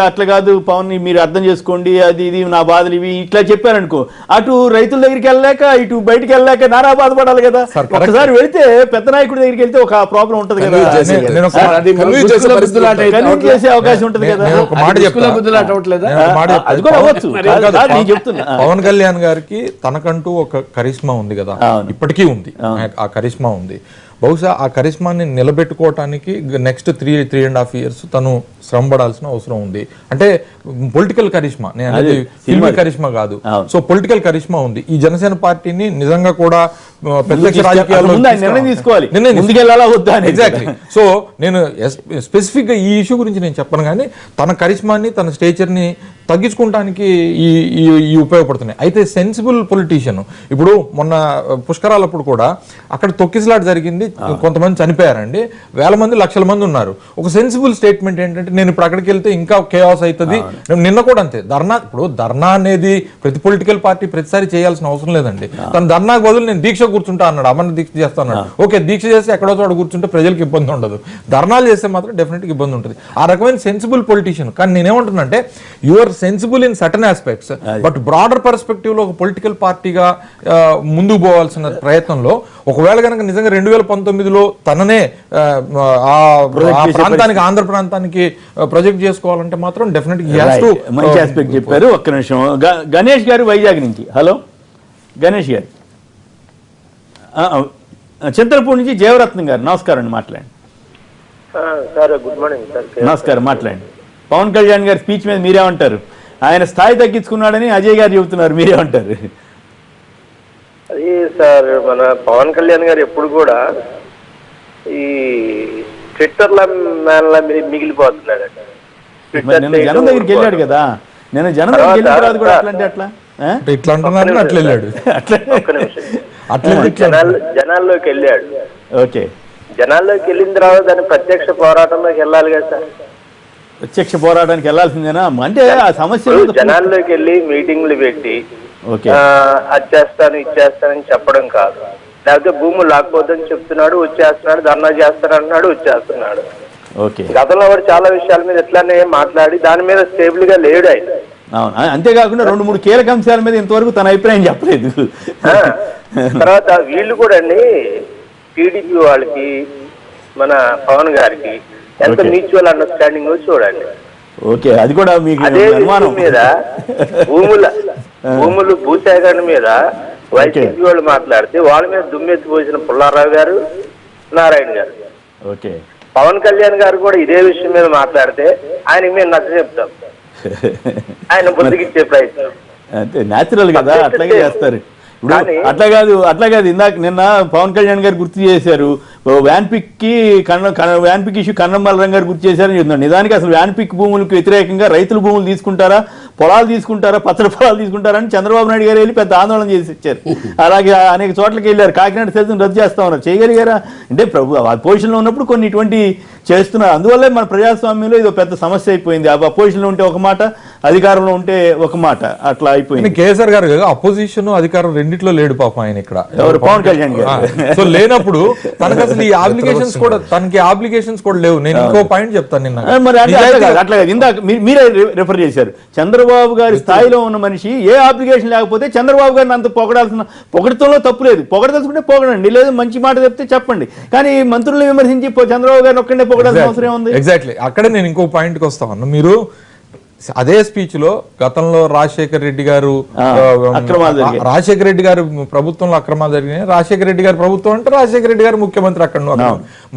అట్లా కాదు పవన్ మీరు అర్థం చేసుకోండి, అది ఇది నా బాధలు ఇవి ఇట్లా చెప్పారనుకో, అటు రైతుల దగ్గరికి వెళ్ళలేక ఇటు బయటికి వెళ్ళలేక నానా బాధపడాలి కదా. ఒకసారి వెళ్తే పెద్ద నాయకుడి దగ్గరికి వెళ్తే ఒక ప్రాబ్లం ఉంటది కదా, చేసే అవకాశం ఉంటది కదా. అది కూడా అవ్వచ్చు. పవన్ కళ్యాణ్ గారికి తనకంటూ ఒక కరిష్మా ఉంది కదా, ఇప్పటికీ ఉంది, ఆ కరిష్మా ఉంది. బహుశా ఆ కరిష్మాని నిలబెట్టుకోవటానికి నెక్స్ట్ 3.5 years తను శ్రమ పడాల్సిన అవసరం ఉంది. అంటే పొలిటికల్ కరిష్మా, నేను అనేది ఫిల్మీ కరిష్మా కాదు, సో పొలిటికల్ కరిష్మా ఉంది. ఈ జనసేన పార్టీని నిజంగా కూడా ప్రత్యక్ష రాజకీయాల్లో ఎగ్జాక్ట్లీ. సో నేను స్పెసిఫిక్ గా ఈ ఇష్యూ గురించి నేను చెప్పను, కానీ తన కరిష్మాని తన స్టేచర్ ని తగ్గించుకోవడానికి ఈ ఉపయోగపడుతున్నాయి. అయితే సెన్సిబుల్ పొలిటీషియన్, ఇప్పుడు మొన్న పుష్కరాలప్పుడు కూడా అక్కడ తొక్కిసలాట జరిగింది, కొంతమంది చనిపోయారండి, వేల మంది లక్షల మంది ఉన్నారు. ఒక సెన్సిబుల్ స్టేట్మెంట్ ఏంటంటే నేను ఇప్పుడు అక్కడికి వెళ్తే ఇంకా కేఆస్ అవుతుంది. నిన్న కూడా అంతే ధర్నా, ఇప్పుడు ధర్నా అనేది ప్రతి పొలిటికల్ పార్టీ ప్రతిసారి చేయాల్సిన అవసరం లేదండి. తన ధర్నాకు బదులు నేను దీక్ష కూర్చుంటా అన్నాడు, అమరణ దీక్ష చేస్తా అన్నాడు. ఓకే, దీక్ష చేసి ఎక్కడో చోట కూర్చుంటే ప్రజలకు ఇబ్బంది ఉండదు, ధర్నాలు చేస్తే మాత్రం డెఫినెట్గా ఇబ్బంది ఉంటుంది. ఆ రకమైన సెన్సిబుల్ పొలిటీషియన్. కానీ నేనేమంటున్నానంటే your sensible in certain aspects, but broader perspective లో ఒక పొలిటికల్ పార్టీగా ముందుకు పోవాల్సిన ప్రయత్నంలో ఒకవేళ కనుక నిజంగా 2019లో తననే ఆ ప్రాంతానికి, ఆంధ్ర ప్రాంతానికి ప్రొజెక్ట్ చేసుకోవాలంటే మాత్రం డెఫినెట్ మంచి ఆస్పెక్ట్ చెప్పారు. ఒక్క నిమిషం, గణేష్ గారు వైజాగ్ నుంచి. హలో గణేష్ గారు, చింతలపూడి నుంచి జయవరత్నం గారు, నమస్కారం అండి, మాట్లాడండి. Sir good morning sir. నమస్కారం, మాట్లాడండి. పవన్ కళ్యాణ్ గారి స్పీచ్ మీద మీరేమంటారు? ఆయన స్థాయి తగ్గించుకున్నాడని అజయ్ గారు చెబుతున్నారు, మీరేమంటారు? అది సార్, మన పవన్ కళ్యాణ్ గారు ఎప్పుడు కూడా ఈ ట్విట్టర్ల మ్యాన్లా మిగిలిపోతున్నాడు. నిన్న జనం దగ్గరికి వెళ్ళాడు కదా, నేను జనం దగ్గరికి వెళ్ళిన తర్వాత కూడా అట్లంటే అట్లా ఇట్లా అంటున్నారు, అట్లా వెళ్ళాడు, జనాల్లోకి వెళ్ళాడు. ఓకే, జనాల్లోకి వెళ్ళిన తర్వాత దాని ప్రత్యక్ష పోరాటంలోకి వెళ్ళాలి కదా సార్. ప్రత్యక్ష పోరాటానికి వెళ్ళాల్సిందేనా? అంటే ఆ సమస్య జనాల్లోకి వెళ్ళి మీటింగ్లు పెట్టి అది చేస్తాను ఇచ్చేస్తానని చెప్పడం కాదు, లేకపోతే భూములు లాక్పోద్దని చెప్తున్నాడు, వచ్చేస్తున్నాడు, ధర్నా చేస్తానంటున్నాడు, వచ్చేస్తున్నాడు. గతంలో కూడా చాలా విషయాల మీద ఎట్లానే మాట్లాడి దాని మీద స్టేబుల్ గా లేడు ఆయన. అవును, అంతేకాకుండా 2-3 కీలక అంశాల మీద ఇంతవరకు తన అభిప్రాయం చెప్పలేదు. తర్వాత వీళ్ళు కూడా అండి, టీడీపీ వాళ్ళకి మన పవన్ గారికి ఎంత మ్యూచువల్ అండర్స్టాండింగ్ చూడండి. ఓకే, అది కూడా మీకు అదే మీద భూములు భూసేకరణ మీద వైసీపీ వాళ్ళు మాట్లాడితే వాళ్ళ మీద దుమ్మెత్తి పోసిన పుల్లారావు గారు, నారాయణ గారు. ఓకే, పవన్ కళ్యాణ్ గారు కూడా ఇదే విషయం మీద మాట్లాడితే ఆయనకి మేము నచ్చ చెప్తాం, ఆయన బుద్ధికిచ్చే ప్రయత్నం. అంతే, న్యాచురల్ కదా, అట్లాగే చేస్తారు. ఇప్పుడు అట్లా కాదు ఇందాక నిన్న పవన్ కళ్యాణ్ గారు గుర్తు చేశారు, వ్యాన్పిక్ ఇష్యూ కన్నం బలరాం గారు గుర్తు చేశారని చెప్తున్నాడు. నిజానికి అసలు వ్యాన్పిక్ భూములకు వ్యతిరేకంగా రైతుల భూములు తీసుకుంటారా, పొలాలు తీసుకుంటారా, పచ్చడి పొలాలు తీసుకుంటారా అని చంద్రబాబు నాయుడు గారు వెళ్ళి పెద్ద ఆందోళన చేసి ఇచ్చారు. అలాగే అనేక చోట్లకి వెళ్ళారు, కాకినాడ సెల్స్ని రద్దు చేస్తా ఉన్నారు. చేయగలిగారా? అంటే అపోజిషన్లో ఉన్నప్పుడు కొన్ని ఇటువంటి చేస్తున్నారు. అందువల్లే మన ప్రజాస్వామ్యంలో ఇది పెద్ద సమస్య అయిపోయింది. అపోజిషన్లో ఉంటే ఒక మాట, అధికారంలో ఉంటే ఒక మాట, అట్లా అయిపోయింది. కేసీఆర్ గారు అపోజిషన్ అధికారం రెండిట్లో లేడు పాపం ఆయన ఇక్కడ, ఎవరు? పవన్ కళ్యాణ్ గారు. సో లేనప్పుడు తనకు అసలు ఈ ఆబ్లిగేషన్స్ కూడా, తనకి ఆబ్లిగేషన్స్ కూడా లేవు. నేను ఇంకో పాయింట్ చెప్తాను, నిన్న మరి అట్లా ఇందాక మీరే రిఫర్ చేశారు, చంద్రబాబు గారి స్థాయిలో ఉన్న మనిషి ఏ అప్లికేషన్ లేకపోతే చంద్రబాబు గారిని అంత పొగడాల్సిన, పొగడతంలో తప్పు లేదు, పొగడదలుచుకుంటే పొగడండి, లేదు మంచి మాట చెప్తే చెప్పండి, కానీ మంత్రులను విమర్శించి చంద్రబాబు గారిని ఒక్కడే పొగడాల్సిన అవసరం ఉంది. ఎగ్జాక్ట్లీ, అక్కడే నేను ఇంకో పాయింట్కి వస్తాను. మీరు అదే స్పీచ్ లో గతంలో రాజశేఖర రెడ్డి గారు ప్రభుత్వంలో అక్రమాలు జరిగినాయి, రాజశేఖర రెడ్డి గారు ప్రభుత్వం అంటే రాజశేఖర రెడ్డి గారు ముఖ్యమంత్రి అక్కడ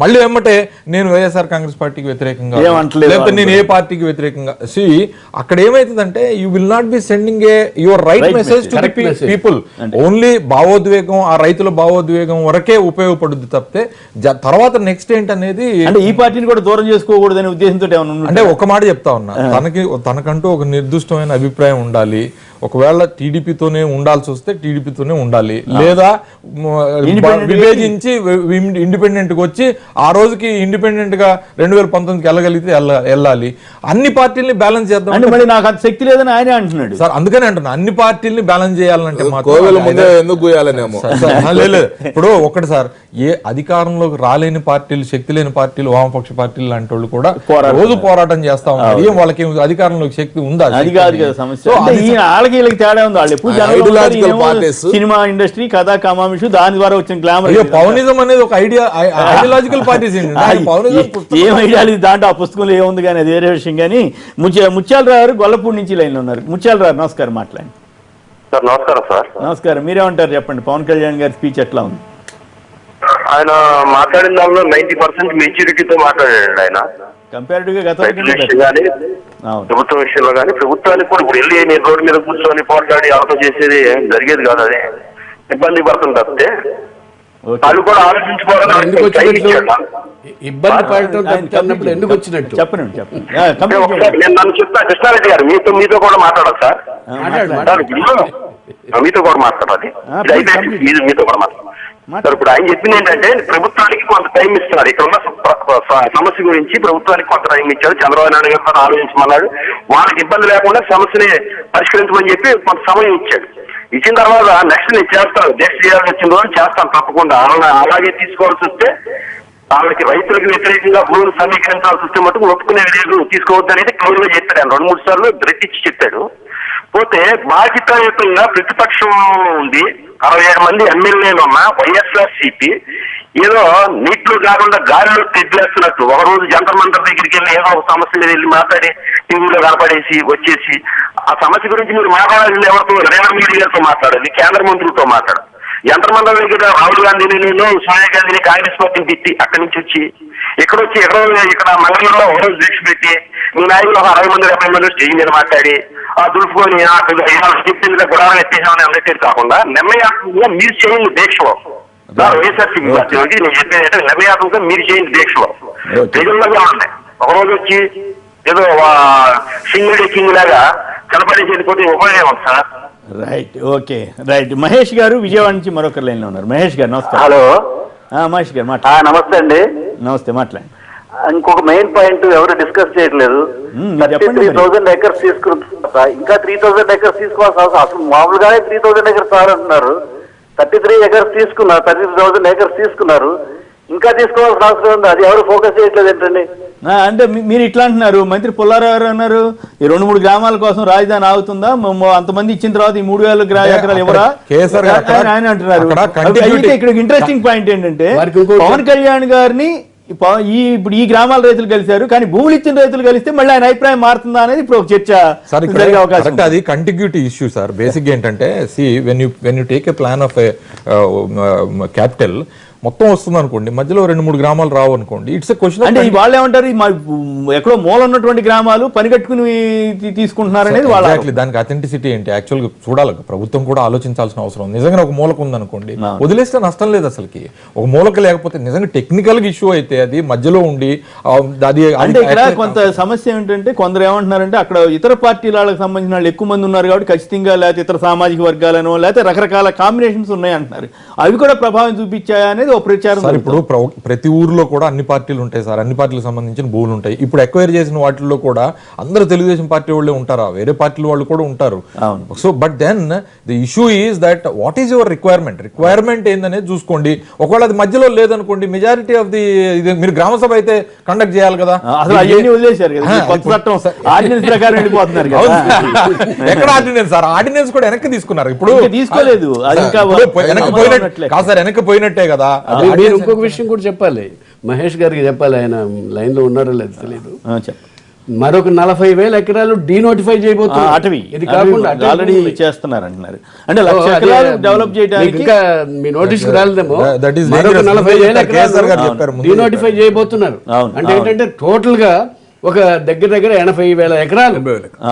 మళ్ళీ వెంబటే నేను వైఎస్ఆర్ కాంగ్రెస్ పార్టీకి వ్యతిరేకంగా, లేకపోతే నేను ఏ పార్టీకి వ్యతిరేకంగా. సి అక్కడ ఏమైతుందంటే you will not be sending your right message to the people. Only భావోద్వేగం, ఆ రైతుల భావోద్వేగం వరకే ఉపయోగపడుద్ది తప్పితే తర్వాత నెక్స్ట్ ఏంటనేది, అంటే ఈ పార్టీని కూడా దూరం చేసుకోకూడదనే ఉద్దేశంతో అంటే ఒక మాట చెప్తా ఉన్నా, తనకంటూ ఒక నిర్దిష్టమైన అభిప్రాయం ఉండాలి, ఒకవేళ టీడీపీతోనే ఉండాల్సి వస్తే టీడీపీతోనే ఉండాలి, లేదా విభేజించి ఇండిపెండెంట్ గా వచ్చి ఆ రోజుకి ఇండిపెండెంట్ గా 2019కి వెళ్ళగలిగితే వెళ్ళాలి. అన్ని పార్టీల్ని బ్యాలెన్స్ చేద్దాం అంటే మరి నాకు అది శక్తి లేదని ఆయనే అంటున్నాడు సార్. అందుకనే అంటున్నా అన్ని పార్టీల్ని బ్యాలెన్స్ చేయాలంటే కోవెల ముందే ఎందుకు గుయాలనేమో. లేదు ఇప్పుడు ఒకటి సార్, ఏ అధికారంలోకి రాలేని పార్టీలు, శక్తి లేని పార్టీలు, వామపక్ష పార్టీలు లాంటి వాళ్ళు కూడా రోజు పోరాటం చేస్తా ఉన్నారు. ఏం వాళ్ళకి అధికారంలోకి శక్తి ఉందా? అది కాదు కదా సమస్య. వాళ్ళకి వీళ్ళకి తేడా ఉంది. వాళ్ళు ఎప్పుడు సినిమా ఇండస్ట్రీ కథా కమామిషు దాని ద్వారా వచ్చిన గ్లామర్. పవనిజం అనేది ఒక ఐడియాలజికల్ పార్టీస్ ఏం ఐడియాలజీ దాంట్లో ఆ పుస్తకంలో ఏముంది కానీ అది వేరే విషయం. కానీ ముత్యాలరావు గారు గొల్లపూడి నుంచి లైన్లో ఉన్నారు. ముత్యాలరావు నమస్కారం, మాట్లాడండి సార్. నమస్కారం సార్. నమస్కారం. మీరేమంటారు చెప్పండి, పవన్ కళ్యాణ్ గారి స్పీచ్ ఎట్లా ఉంది? ఆయన మాట్లాడిన దానిలో 90% మెచ్యూరిటీతో మాట్లాడాడు ఆయన. కంపారిటివ్ గా ప్రభుత్వం విషయంలో కానీ ప్రభుత్వానికి కూడా ఇప్పుడు వెళ్ళి నేను రోడ్డు మీద కూర్చొని పోరాడి ఆలోచన చేసేది జరిగేది కాదు. అది ఇబ్బంది పడుతుంది తప్పితే వాళ్ళు కూడా ఆలోచించుకోవాలని ఇబ్బంది పడటం ఎందుకు వచ్చినట్టు చెప్పండి. నేను నన్ను చెప్తా కృష్ణారెడ్డి గారు మీతో కూడా మాట్లాడాలి సార్. మీతో కూడా మాట్లాడాలి, మీతో కూడా మాట్లాడాలి. ఇప్పుడు ఆయన చెప్పింది ఏంటంటే ప్రభుత్వానికి కొంత టైం ఇస్తున్నారు. ఇక్కడ ఉన్న సమస్య గురించి ప్రభుత్వానికి కొంత టైం ఇచ్చారు. చంద్రబాబు నాయుడు గారు ఆలోచించమన్నాడు. వాళ్ళకి ఇబ్బంది లేకుండా సమస్యని పరిష్కరించమని చెప్పి కొంత సమయం ఇచ్చాడు. ఇచ్చిన తర్వాత నెక్స్ట్ నేను చేస్తాను, నెక్స్ట్ చేయాల్సి వచ్చిన రోజు చేస్తాను తప్పకుండా. అలాగే తీసుకోవాల్సి వస్తే వాళ్ళకి రైతులకు వ్యతిరేకంగా భూములు సమీకరించాల్సి వస్తే మటుకు ఒప్పుకునే లేదు, తీసుకోవద్దు అనేది క్లియర్ గా చెప్పాడు. ఆయన 2-3 సార్లు రెట్టించి చెప్పాడు. పోతే బాధ్యతాయుతంగా ప్రతిపక్షం ఉంది, 67 మంది ఎమ్మెల్యేలు ఉన్న వైఎస్ఆర్సీపీ ఏదో నీటిలో కాకుండా గాలిలో తెడ్లేస్తున్నట్టు ఒకరోజు జంతర్ మంతర్ దగ్గరికి వెళ్ళి ఏదో ఒక సమస్య మీద వెళ్ళి మాట్లాడి టీవీలో కనపడేసి వచ్చేసి ఆ సమస్య గురించి మీరు మాట్లాడాలి. ఎవరితో? నరేంద్ర మోడీ గారితో మాట్లాడాలి, కేంద్ర మంత్రులతో మాట్లాడాలి. జంతర్ మంతర్ దగ్గర రాహుల్ గాంధీని, సోనియా గాంధీని, కాంగ్రెస్ పార్టీని తిట్టి అక్కడి నుంచి వచ్చి ఇక్కడ మంగళూరులో ఒక రోజు దీక్ష పెట్టి మీ నాయకులు ఒక 60 మంది 70 మంది స్టేజ్ మీద మాట్లాడి ఆ దులుపుకొని చెప్పింది గొడవలు ఎత్తేసామని అందరికీ కాకుండా నిర్ణయాత్మకంగా మీరు చేయండి దీక్షలో. వైఎస్ఆర్సీపీ పార్టీ నేను చెప్పేది నిర్ణయాత్మకంగా మీరు చేయండి దీక్షలో. ప్రజల్లోనే ఉన్నాయి. ఒకరోజు వచ్చి ఏదో సింగిల్ కింగ్ లాగా కనపడేసి వెళ్ళిపోతే ఉపయోగం sir. Right, okay, right. Mahesh గారు విజయవాడ నుంచి మరొకరు లైన్ లో ఉన్నారు. మహేష్ గారు నమస్కారం. హలో మహేష్ గారు నమస్తే అండి. నమస్తే, మాట్లాడండి. ఇంకొక మెయిన్ పాయింట్ ఎవరు డిస్కస్ చేయట్లేదు. 33,000 ఎకర్స్ తీసుకున్న ఇంకా 3,000 ఎకర్స్ తీసుకోవాల్సిన అవసరం అసలు మామూలుగానే 3,000 ఎకర్స్ సార్ అంటున్నారు. 33 ఎకర్స్ తీసుకున్నారు, 33,000 ఎకర్స్ తీసుకున్నారు, ఇంకా తీసుకోవాల్సిన అవసరం ఉంది. అది ఎవరు ఫోకస్ చేయట్లేదు ఏంటండి? అంటే మీరు ఇట్లా అంటున్నారు. మంత్రి పుల్లారావు అన్నారు ఈ 2-3 గ్రామాల కోసం రాజధాని ఆగుతుందా, అంతమంది ఇచ్చిన తర్వాత ఈ 3,000 ఎకరాలు ఎవరా ఆయన అంటున్నారు. ఇక్కడ ఇంట్రెస్టింగ్ పాయింట్ ఏంటంటే పవన్ కళ్యాణ్ గారిని ఇప్పుడు ఈ గ్రామాల రైతులు కలిశారు, కానీ భూములు ఇచ్చిన రైతులు కలిస్తే మళ్ళీ ఆయన అభిప్రాయం మారుతుందా అనేది ఇప్పుడు ఒక చర్చ జరిగే అవకాశం. అది కంటిగ్యూటీ ఇష్యూ సార్. బేసిక్ ఏంటంటే when you take a plan of capital మొత్తం వస్తుంది అనుకోండి, మధ్యలో 2-3 గ్రామాలు రావు అనుకోండి, ఇట్స్ ఎ క్వశ్చన్. అంటే వాళ్ళు ఏమంటారు, ఎక్కడో మూల ఉన్నటువంటి గ్రామాలు పనిగట్టుకుని తీసుకుంటున్నారు అనేది వాళ్ళ. దానికి అథెంటిసిటీ ఏంటి యాక్చువల్గా చూడాలి. ప్రభుత్వం కూడా ఆలోచించాల్సిన అవసరం. నిజంగా ఒక మూలకు ఉందనుకోండి, వదిలేస్తే నష్టం లేదు అసలుకి. ఒక మూలక లేకపోతే నిజంగా టెక్నికల్ గా ఇష్యూ అయితే అది మధ్యలో ఉండి అది. అంటే ఇక్కడ కొంత సమస్య ఏంటంటే కొందరు ఏమంటున్నారంటే అక్కడ ఇతర పార్టీల వాళ్ళకి సంబంధించిన వాళ్ళు ఎక్కువ మంది ఉన్నారు కాబట్టి ఖచ్చితంగా, లేకపోతే ఇతర సామాజిక వర్గాలను, లేకపోతే రకరకాల కాంబినేషన్స్ ఉన్నాయి అంటున్నారు. అవి కూడా ప్రభావం చూపించాయా అనేది ఒక ప్రచారం. ఇప్పుడు ప్రతి ఊర్లో కూడా అన్ని పార్టీలు ఉంటాయి సార్, అన్ని పార్టీలకు సంబంధించిన భూములు ఉంటాయి. ఇప్పుడు ఎక్వైర్ చేసిన వాటిల్లో కూడా అందరూ తెలుగుదేశం పార్టీ వాళ్ళే ఉంటారా, వేరే పార్టీల వాళ్ళు కూడా ఉంటారు. So but then the issue is that what is your requirement ఏందనేది చూసుకోండి. ఒకవేళ అది మధ్యలో లేదనుకోండి, మెజారిటీ ఆఫ్ ది మీరు గ్రామ సభ అయితే కండక్ట్ చేయాలి కదా. ఎక్కడ ఆర్డినెన్స్ సార్? ఆర్డినెన్స్ కూడా వెనక్కి తీసుకున్నారు. ఇప్పుడు తీసుకోలేదు, వెనక్కి పోయినట్టే కదా. మీరు ఇంకొక విషయం కూడా చెప్పాలి, మహేష్ గారికి చెప్పాలి, ఆయన లైన్ లో ఉన్నారో లేదు తెలియదు. మరొక 40,000 ఎకరాలు డీనోటిఫై చేయబోతున్నారు. అటవీ ఇది కాకుండా ఆల్రెడీ చేస్తున్నారు అంటున్నారు. అంటే లక్ష ఎకరాలు డెవలప్ చేయడానికి ఇంకా మీ నోటీస్ రాలేదేమో. మరొక 40,000 ఎకరాలు డీనోటిఫై చేయబోతున్నారు. అంటే ఏంటంటే టోటల్ గా ఒక దగ్గర 80,000 ఎకరాలు.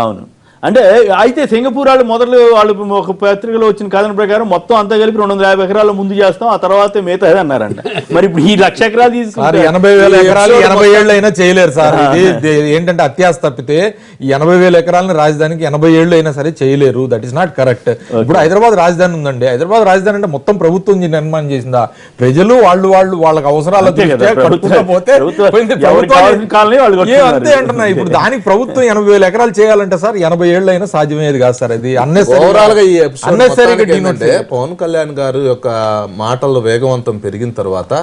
అవును. అంటే అయితే సింగపూర్ వాళ్ళు మొదలు వాళ్ళు ఒక పత్రికలో వచ్చిన కథన ప్రకారం మొత్తం అంతా కలిపి 250 ఎకరాల ముందు చేస్తాం, ఆ తర్వాత మిగతా అన్నారంట. మరి ఇప్పుడు ఈ 1,00,000 ఎకరాలు తీసుకుంటే 80,000 ఎకరాలు 80 ఏళ్ళు అయినా చేయలేరు సార్. ఇది ఏంటంటే అత్యాశ తప్పితే ఈ 80,000 ఎకరాలను రాజధానికి 80 ఏళ్ళు అయినా సరే చేయలేరు. That is not correct. ఇప్పుడు హైదరాబాద్ రాజధాని ఉందండి, హైదరాబాద్ రాజధాని అంటే మొత్తం ప్రభుత్వం నిర్మాణం చేసిందా? ప్రజలు వాళ్ళకి అవసరాలు పోతే అంతే అంటున్నా. ఇప్పుడు దానికి ప్రభుత్వం 80,000 ఎకరాలు చేయాలంటే సార్ 80 ఏళ్ళు అయినా సాధ్యమయ్యేది కాదు సార్. అది ఓవరాల్ గా ఈ ఎపిసోడ్ ఏంటంటే పవన్ కళ్యాణ్ గారు యొక్క మాటల వేగవంతం పెరిగిన తర్వాత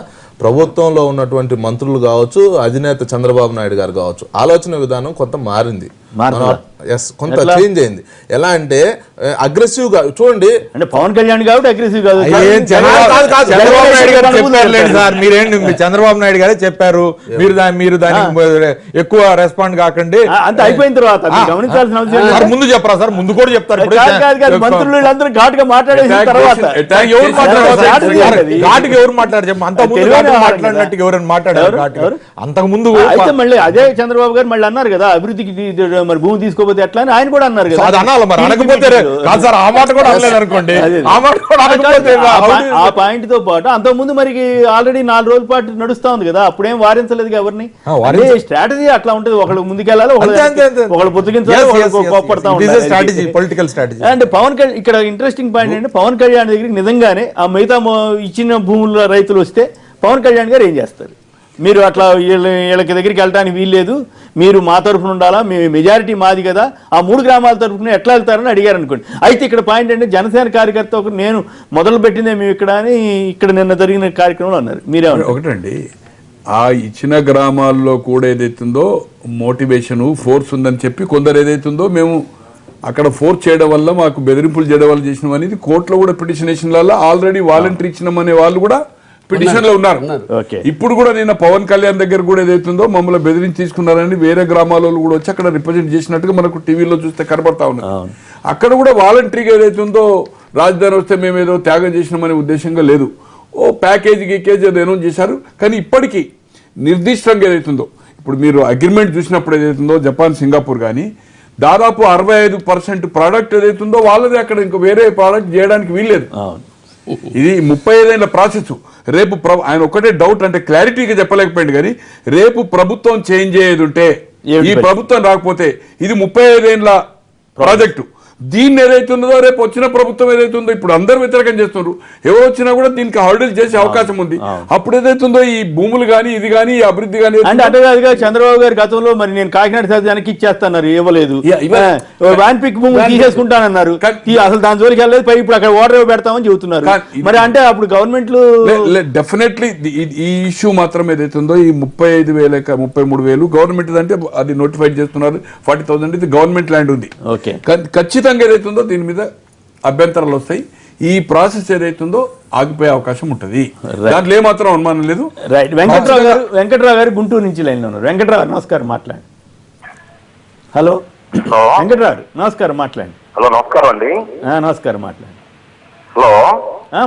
ప్రభుత్వంలో ఉన్నటువంటి మంత్రులు కావచ్చు, అధినేత చంద్రబాబు నాయుడు గారు కావచ్చు, ఆలోచన విధానం కొంత మారింది, కొంత చేంజ్ అయింది. ఎలా అంటే అగ్రెసివ్ గా చూడండి, అంటే పవన్ కళ్యాణ్ కాబట్టి అగ్రెసివ్ కాదు, చంద్రబాబు నాయుడు గారు చెప్పారు సార్. మీరేంటి చంద్రబాబు నాయుడు గారే చెప్పారు, మీరు దానికి ఎక్కువ రెస్పాండ్ కాకండి అంత అయిపోయిన తర్వాత గమనించాల్సిన అవసరం ముందు చెప్పరా సార్? ముందు కూడా చెప్తారు. మంత్రులు అందరూ ఘాటుగా మాట్లాడేసిన తర్వాత ఎవరు మాట్లాడారు? ఘాటుగా ఎవరు మాట్లాడారు చెప్పండి? అంత మాట్లాడినట్టు ఎవరైనా మాట్లాడారు? అంతకు ముందు అయితే మళ్ళీ అదే చంద్రబాబు గారు మళ్ళీ అన్నారు కదా, అభివృద్ధికి మరి భూమి తీసుకోపోతే ఎట్లా అని ఆయన కూడా అన్నారు కదా. అది అనాలి మరి, అనకపోతే కాదు సార్, ఆ మాట కూడా అనలేదు అనుకోండి. ఆ పాయింట్ తో పాటు అంతకుముందు మరి ఆల్రెడీ 4 రోజుల పాటు నడుస్తా ఉంది కదా, అప్పుడేం వారించలేదు ఎవరిని. స్ట్రాటజీ అట్లా ఉంటది, ఒకళ్ళు ముందుకెళ్ళాలి, ఒకళ్ళు స్ట్రాటజీ, పొలిటికల్ స్ట్రాటజీ. అంటే పవన్ కళ్యాణ్ ఇక్కడ ఇంట్రెస్టింగ్ పాయింట్ ఏంటంటే పవన్ కళ్యాణ్ దగ్గరికి నిజంగానే ఆ మిగతా ఇచ్చిన భూముల రైతులు వస్తే పవన్ కళ్యాణ్ గారు ఏం చేస్తారు? మీరు అట్లా వీళ్ళకి దగ్గరికి వెళ్ళడానికి వీల్లేదు, మీరు మా తరఫున ఉండాలా, మీ మెజారిటీ మాది కదా, ఆ 3 గ్రామాల తరఫున ఎట్లా వెళ్తారని అడిగారు అనుకోండి. అయితే ఇక్కడ పాయింట్ అంటే జనసేన కార్యకర్త ఒకరు నేను మొదలు పెట్టిందే మేము ఇక్కడ అని ఇక్కడ నిన్న జరిగిన కార్యక్రమంలో అన్నారు. మీరే ఒకటండి, ఆ ఇచ్చిన గ్రామాల్లో కూడా ఏదైతుందో మోటివేషన్ ఫోర్స్ ఉందని చెప్పి కొందరు ఏదైతుందో మేము అక్కడ ఫోర్స్ చేయడం వల్ల మాకు బెదిరింపులు చేయడం వల్ల చేసినాం అనేది కోర్టులో కూడా పిటిషన్ వేసినలా ఆల్రెడీ వాలంటీర్ ఇచ్చినామనే వాళ్ళు కూడా పిటిషన్ లో ఉన్నారు. ఇప్పుడు కూడా నిన్న పవన్ కళ్యాణ్ దగ్గర కూడా ఏదైతుందో మమ్మల్ని బెదిరించి తీసుకున్నారని వేరే గ్రామాలలో కూడా వచ్చి అక్కడ రిప్రజెంట్ చేసినట్టుగా మనకు టీవీలో చూస్తే కనబడతా ఉన్నారు. అక్కడ కూడా వాలంటరీగా ఏదైతుందో రాజధాని వస్తే మేము ఏదో త్యాగం చేసినామనే ఉద్దేశంగా లేదు. ఓ ప్యాకేజీ గీకేజీ ఏదో అనౌన్స్ చేశారు. కానీ ఇప్పటికీ నిర్దిష్టంగా ఏదైతుందో ఇప్పుడు మీరు అగ్రిమెంట్ చూసినప్పుడు ఏదైతుందో జపాన్, సింగపూర్ కానీ దాదాపు 65% ప్రోడక్ట్ ఏదైతుందో వాళ్ళది అక్కడ ఇంకా వేరే ప్రోడక్ట్ చేయడానికి వీల్లేదు. ఇది 35 ఏళ్ల ప్రాసెస్. రేపు ఆయన ఒకటే డౌట్ అంటే క్లారిటీగా చెప్పలేకపోయింది, కానీ రేపు ప్రభుత్వం చేంజ్ అయ్యేది ఉంటే, ఈ ప్రభుత్వం రాకపోతే ఇది 35 ఏళ్ల ప్రాజెక్టు. దీన్ని ఏదైతే ఉన్నదో రేపు వచ్చిన ప్రభుత్వం ఏదైతే ఉందో ఇప్పుడు అందరూ వ్యతిరేకం చేస్తున్నారు. ఎవరు వచ్చినా కూడా దీనికి హర్డిల్ చేసే అవకాశం ఉంది. అప్పుడు ఏదైతుందో ఈ భూములు కానీ ఇది కానీ ఈ అభివృద్ధి కానీ అంటే అటుగా చంద్రబాబు గారి గతంలో మరి నేను కాకినాడ సర్జానికి ఇచ్చేస్తాన్నారు, ఇవ్వలేదు. వ్యాన్ పిక్ భూములు తీసేసుకుంటానన్నారు, అసలు దాని జోలికి వెళ్ళలేదు. పై ఇప్పుడు అక్కడ ఓటర్ పెడతామని చెబుతున్నారు. మరి అంటే అప్పుడు గవర్నమెంట్లు డెఫినెట్లీ ఈ ఇష్యూ మాత్రం ఏదైతుందో ఈ 35,000 గవర్నమెంట్ అంటే అది నోటిఫైడ్ చేస్తున్నారు. 40,000 ఇది గవర్నమెంట్ ల్యాండ్ ఉంది. ఖచ్చితంగా ఏదైతుందో దీని మీద అభ్యంతరాలు వస్తాయి. ఈ ప్రాసెస్ ఏదైతుందో ఆగిపోయే అవకాశం ఉంటుంది. దాంట్లో ఏమాత్రం అనుమానం లేదు. రైట్. వెంకట్రావు గారు గుంటూరు నుంచి లైన్ లో ఉన్నారు. వెంకట్రావు నమస్కారం, మాట్లాడండి. హలో వెంకట్రావు నమస్కారం, మాట్లాడండి. హలో నమస్కారం అండి. నమస్కారం, మాట్లాడండి. హలో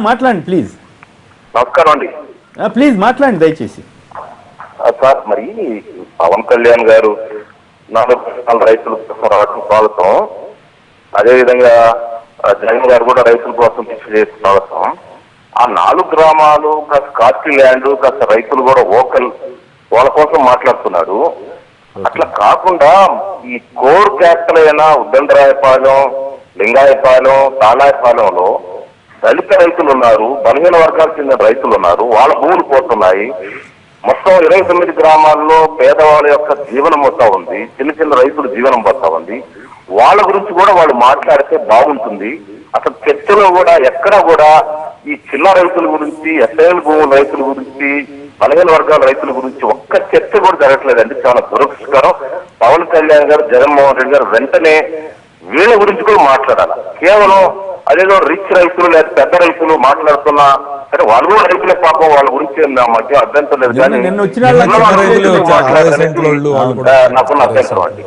మాట్లాడండి ప్లీజ్. నమస్కారం అండి. ప్లీజ్ మాట్లాడండి దయచేసి. సార్, మరి పవన్ కళ్యాణ్ గారు 4 రైతుల కోసం స్వాగతం, అదేవిధంగా జగన్ గారు కూడా రైతుల కోసం స్వాగతం. ఆ 4 గ్రామాలు కాస్త కాస్ట్లీ ల్యాండ్, కాస్త రైతులు కూడా ఓకల్ వాళ్ళ కోసం మాట్లాడుతున్నాడు. అట్లా కాకుండా ఈ కోర్ క్యాపిటల్ అయిన ఉద్దండరాయపాలెం, లింగాయపాలెం, తాళాయపాలెంలో దళిత రైతులు ఉన్నారు, బలహీన వర్గాలకు చెందిన రైతులు ఉన్నారు, వాళ్ళ భూములు పోతున్నాయి. మొత్తం 29 గ్రామాల్లో పేదవాళ్ళ యొక్క జీవనం పోతా ఉంది, చిన్న చిన్న రైతుల జీవనం పోతా ఉంది. వాళ్ళ గురించి కూడా వాళ్ళు మాట్లాడితే బాగుంటుంది. అసలు చర్చలో కూడా ఎక్కడ కూడా ఈ చిన్న రైతుల గురించి, ఎస్ఐఎల్ భూముల రైతుల గురించి, బలహీన వర్గాల రైతుల గురించి ఒక్క చర్చ కూడా జరగట్లేదండి. చాలా దురదృష్టకరం. పవన్ కళ్యాణ్ గారు, జగన్మోహన్ రెడ్డి గారు వెంటనే వీళ్ళ గురించి కూడా మాట్లాడాలి. కేవలం అదేదో రిచ్ రైతులు లేదా పెద్ద రైతులు మాట్లాడుతున్నా సరే, వాళ్ళు కూడా రైతులే పాపం, వాళ్ళ గురించి నా మధ్య అభ్యంతరం లేదు. కానీ నాకున్న అభ్యంతరం అండి.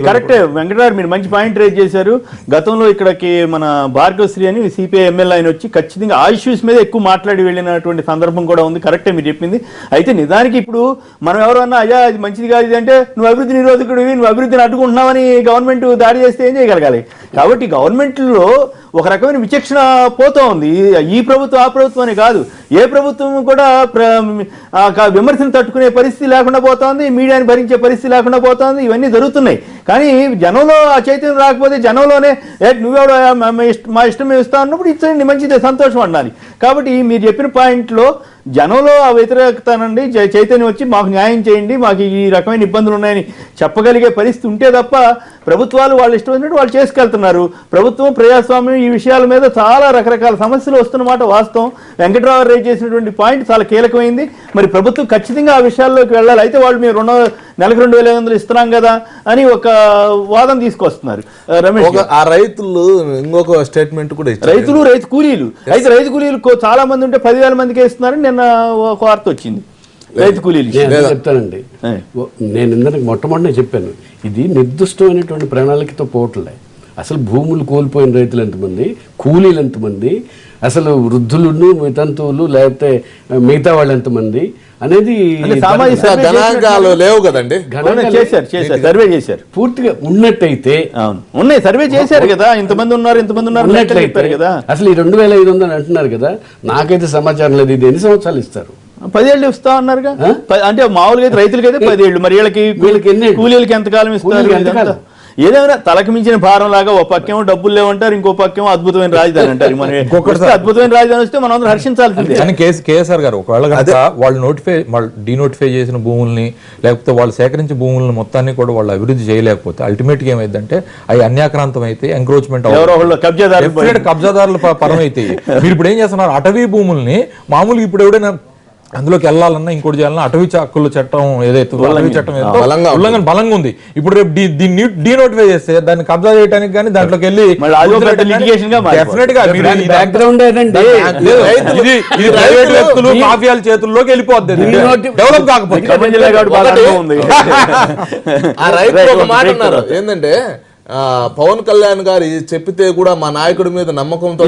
కరెక్టే వెంకటరావు, మీరు మంచి పాయింట్ రేజ్ చేశారు. గతంలో ఇక్కడికి మన భార్గవశ్రీ అని సిపిఐ ఎమ్మెల్యే ఆయన వచ్చి ఖచ్చితంగా ఆ ఇష్యూస్ మీద ఎక్కువ మాట్లాడి వెళ్ళినటువంటి సందర్భం కూడా ఉంది. కరెక్టే మీరు చెప్పింది. అయితే నిజానికి ఇప్పుడు మనం ఎవరన్నా అయ్యా అది మంచిది కాదు ఇది అంటే, నువ్వు అభివృద్ధి నిరోధకుడివి, నువ్వు అభివృద్ధిని అడ్డుకుంటున్నావని గవర్నమెంట్ దాడి చేస్తే ఏం చేయగలగాలి? కాబట్టి గవర్నమెంట్లో ఒక రకమైన విచక్షణ పోతూ ఉంది. ఈ ప్రభుత్వం ఆ ప్రభుత్వం అని కాదు, ఏ ప్రభుత్వం కూడా విమర్శను తట్టుకునే పరిస్థితి లేకుండా పోతోంది, మీడియాని భరించే పరిస్థితి లేకుండా పోతోంది. ఇవన్నీ జరుగుతున్నాయి. కానీ జనంలో ఆ చైతన్యం రాకపోతే జనంలోనే నువ్వెవడో మా ఇష్టం మేము ఇస్తా అన్నప్పుడు ఇచ్చండి మంచిదే, సంతోషం అనాలి. కాబట్టి మీరు చెప్పిన పాయింట్లో జనంలో ఆ వ్యతిరేకతనండి చైతన్యం వచ్చి మాకు న్యాయం చేయండి, మాకు ఈ రకమైన ఇబ్బందులు ఉన్నాయని చెప్పగలిగే పరిస్థితి ఉంటే తప్ప ప్రభుత్వాలు వాళ్ళు ఇష్టం వచ్చినట్టు వాళ్ళు చేసుకెళ్తున్నారు. ప్రభుత్వం ప్రజాస్వామ్యం ఈ విషయాల మీద చాలా రకరకాల సమస్యలు వస్తున్నమాట వాస్తవం. వెంకటరావు రేజ్ చేసినటువంటి పాయింట్ చాలా కీలకమైంది. మరి ప్రభుత్వం ఖచ్చితంగా ఆ విషయాల్లోకి వెళ్ళాలి. అయితే వాళ్ళు మీరు నెలకు 2,500 ఇస్తున్నాం కదా అని ఒక వాదన తీసుకొస్తున్నారు. రమేష్, ఆ రైతులు ఇంకొక స్టేట్మెంట్ కూడా ఇచ్చారు. రైతు కూలీలు, అయితే రైతు కూలీలు చాలా మంది ఉంటే 10,000 మందికి ఇస్తున్నారని నిన్న ఒక వార్త వచ్చింది. రైతు కూలీలు చెప్తానండి, నేను ఇందరికి మొట్టమొదటి చెప్పాను, ఇది నిర్దిష్టమైనటువంటి ప్రణాళికతో పోవట్లే. అసలు భూములు కోల్పోయిన రైతులు ఎంతమంది, కూలీలు ఎంతమంది, అసలు వృద్ధులను వితంతువులు లేకపోతే మిగతా వాళ్ళు ఎంతమంది అనేది గణాంకాలు లేవు కదండి. సర్వే చేశారు పూర్తిగా ఉన్నట్టయితే. ఉన్నాయి, సర్వే చేశారు కదా, ఇంతమంది ఉన్నారు చెప్పారు కదా. అసలు ఈ 2,500 అంటున్నారు కదా, నాకైతే సమాచారం లేదు. ఇది ఎన్ని సంవత్సరాలు ఇస్తారు? 10 ఏళ్ళు ఇస్తా అన్నారుగా. అంటే మామూలుగా అయితే రైతులకైతే 10 ఏళ్ళు, మరి వీళ్ళకి కూలీలకి ఎంతకాలం ఇస్తారు? ఏదైనా తలకు మించిన భారం లాగా ఓ పక్కేమో డబ్బులు లేవంటారు, ఇంకో పక్కేమో అద్భుతమైన రాజధాని అంటారు. మనం అద్భుతమైన రాజధాని వస్తే మనం అందరూ హర్షించాల్సిందే. కానీ కేఎస్ఆర్ గారు ఒకవేళ వాళ్ళు డీనోటిఫై చేసిన భూముల్ని లేకపోతే వాళ్ళు సేకరించిన భూములను మొత్తాన్ని కూడా వాళ్ళు అభివృద్ధి చేయలేకపోతే అల్టిమేట్ గా ఏమైందంటే అవి అన్యాక్రాంతం అయితే ఎంక్రోచ్మెంట్ కబ్జాదారుల పరం అయితే మీరు ఇప్పుడు ఏం చేస్తున్నారు? అటవీ భూముల్ని మామూలుగా ఇప్పుడు ఎవడైనా అందులోకి వెళ్ళాలన్నా ఇంకోటి చేయాలన్నా అటవీ హక్కుల చట్టం ఏదైతే అటవీ చట్టం ఉల్లంఘన బలంగా ఉంది. ఇప్పుడు రేపు దీన్ని డీనోటిఫై చేస్తే దాన్ని కబ్జా చేయడానికి కానీ దాంట్లోకి వెళ్ళి డెఫినెట్ గా ఇది ప్రైవేట్ వ్యక్తులు మాఫియాల చేతుల్లోకి వెళ్ళిపోద్ది, డెవలప్ కాకపోతే. ఏంటంటే పవన్ కళ్యాణ్ గారు చెప్పితే కూడా మా నాయకుడి మీద నమ్మకంతో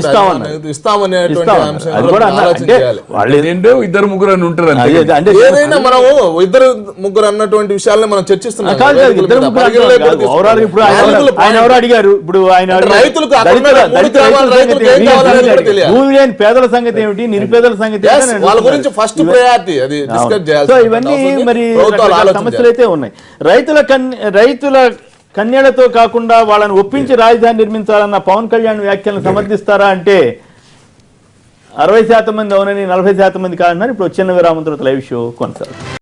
ఇస్తామనేటువంటి ఇద్దరు ముగ్గురు అని ఉంటారు. ఏదైనా మనం ఇద్దరు ముగ్గురు అన్నటువంటి విషయాలను మనం చర్చిస్తున్నాం. పేదల సంగతి ఏమిటి, నిరుపేదల సంగతి, వాళ్ళ గురించి ఫస్ట్ ప్రయారిటీ అది డిస్కస్ చేయాలి. సో ఇవన్నీ మరి సమస్యలు అయితే ఉన్నాయి. రైతుల కన్యలతో కాకుండా వాళ్ళని ఒప్పించి రాజధాని నిర్మించాలన్న పవన్ కళ్యాణ్ వ్యాఖ్యలను సమర్థిస్తారా అంటే 60% మంది అవునని, 40% మంది కాదన్నారు. ఇప్పుడు చిన్న విరామం తర్వాత లైవ్ షో కొనసాగుతుంది.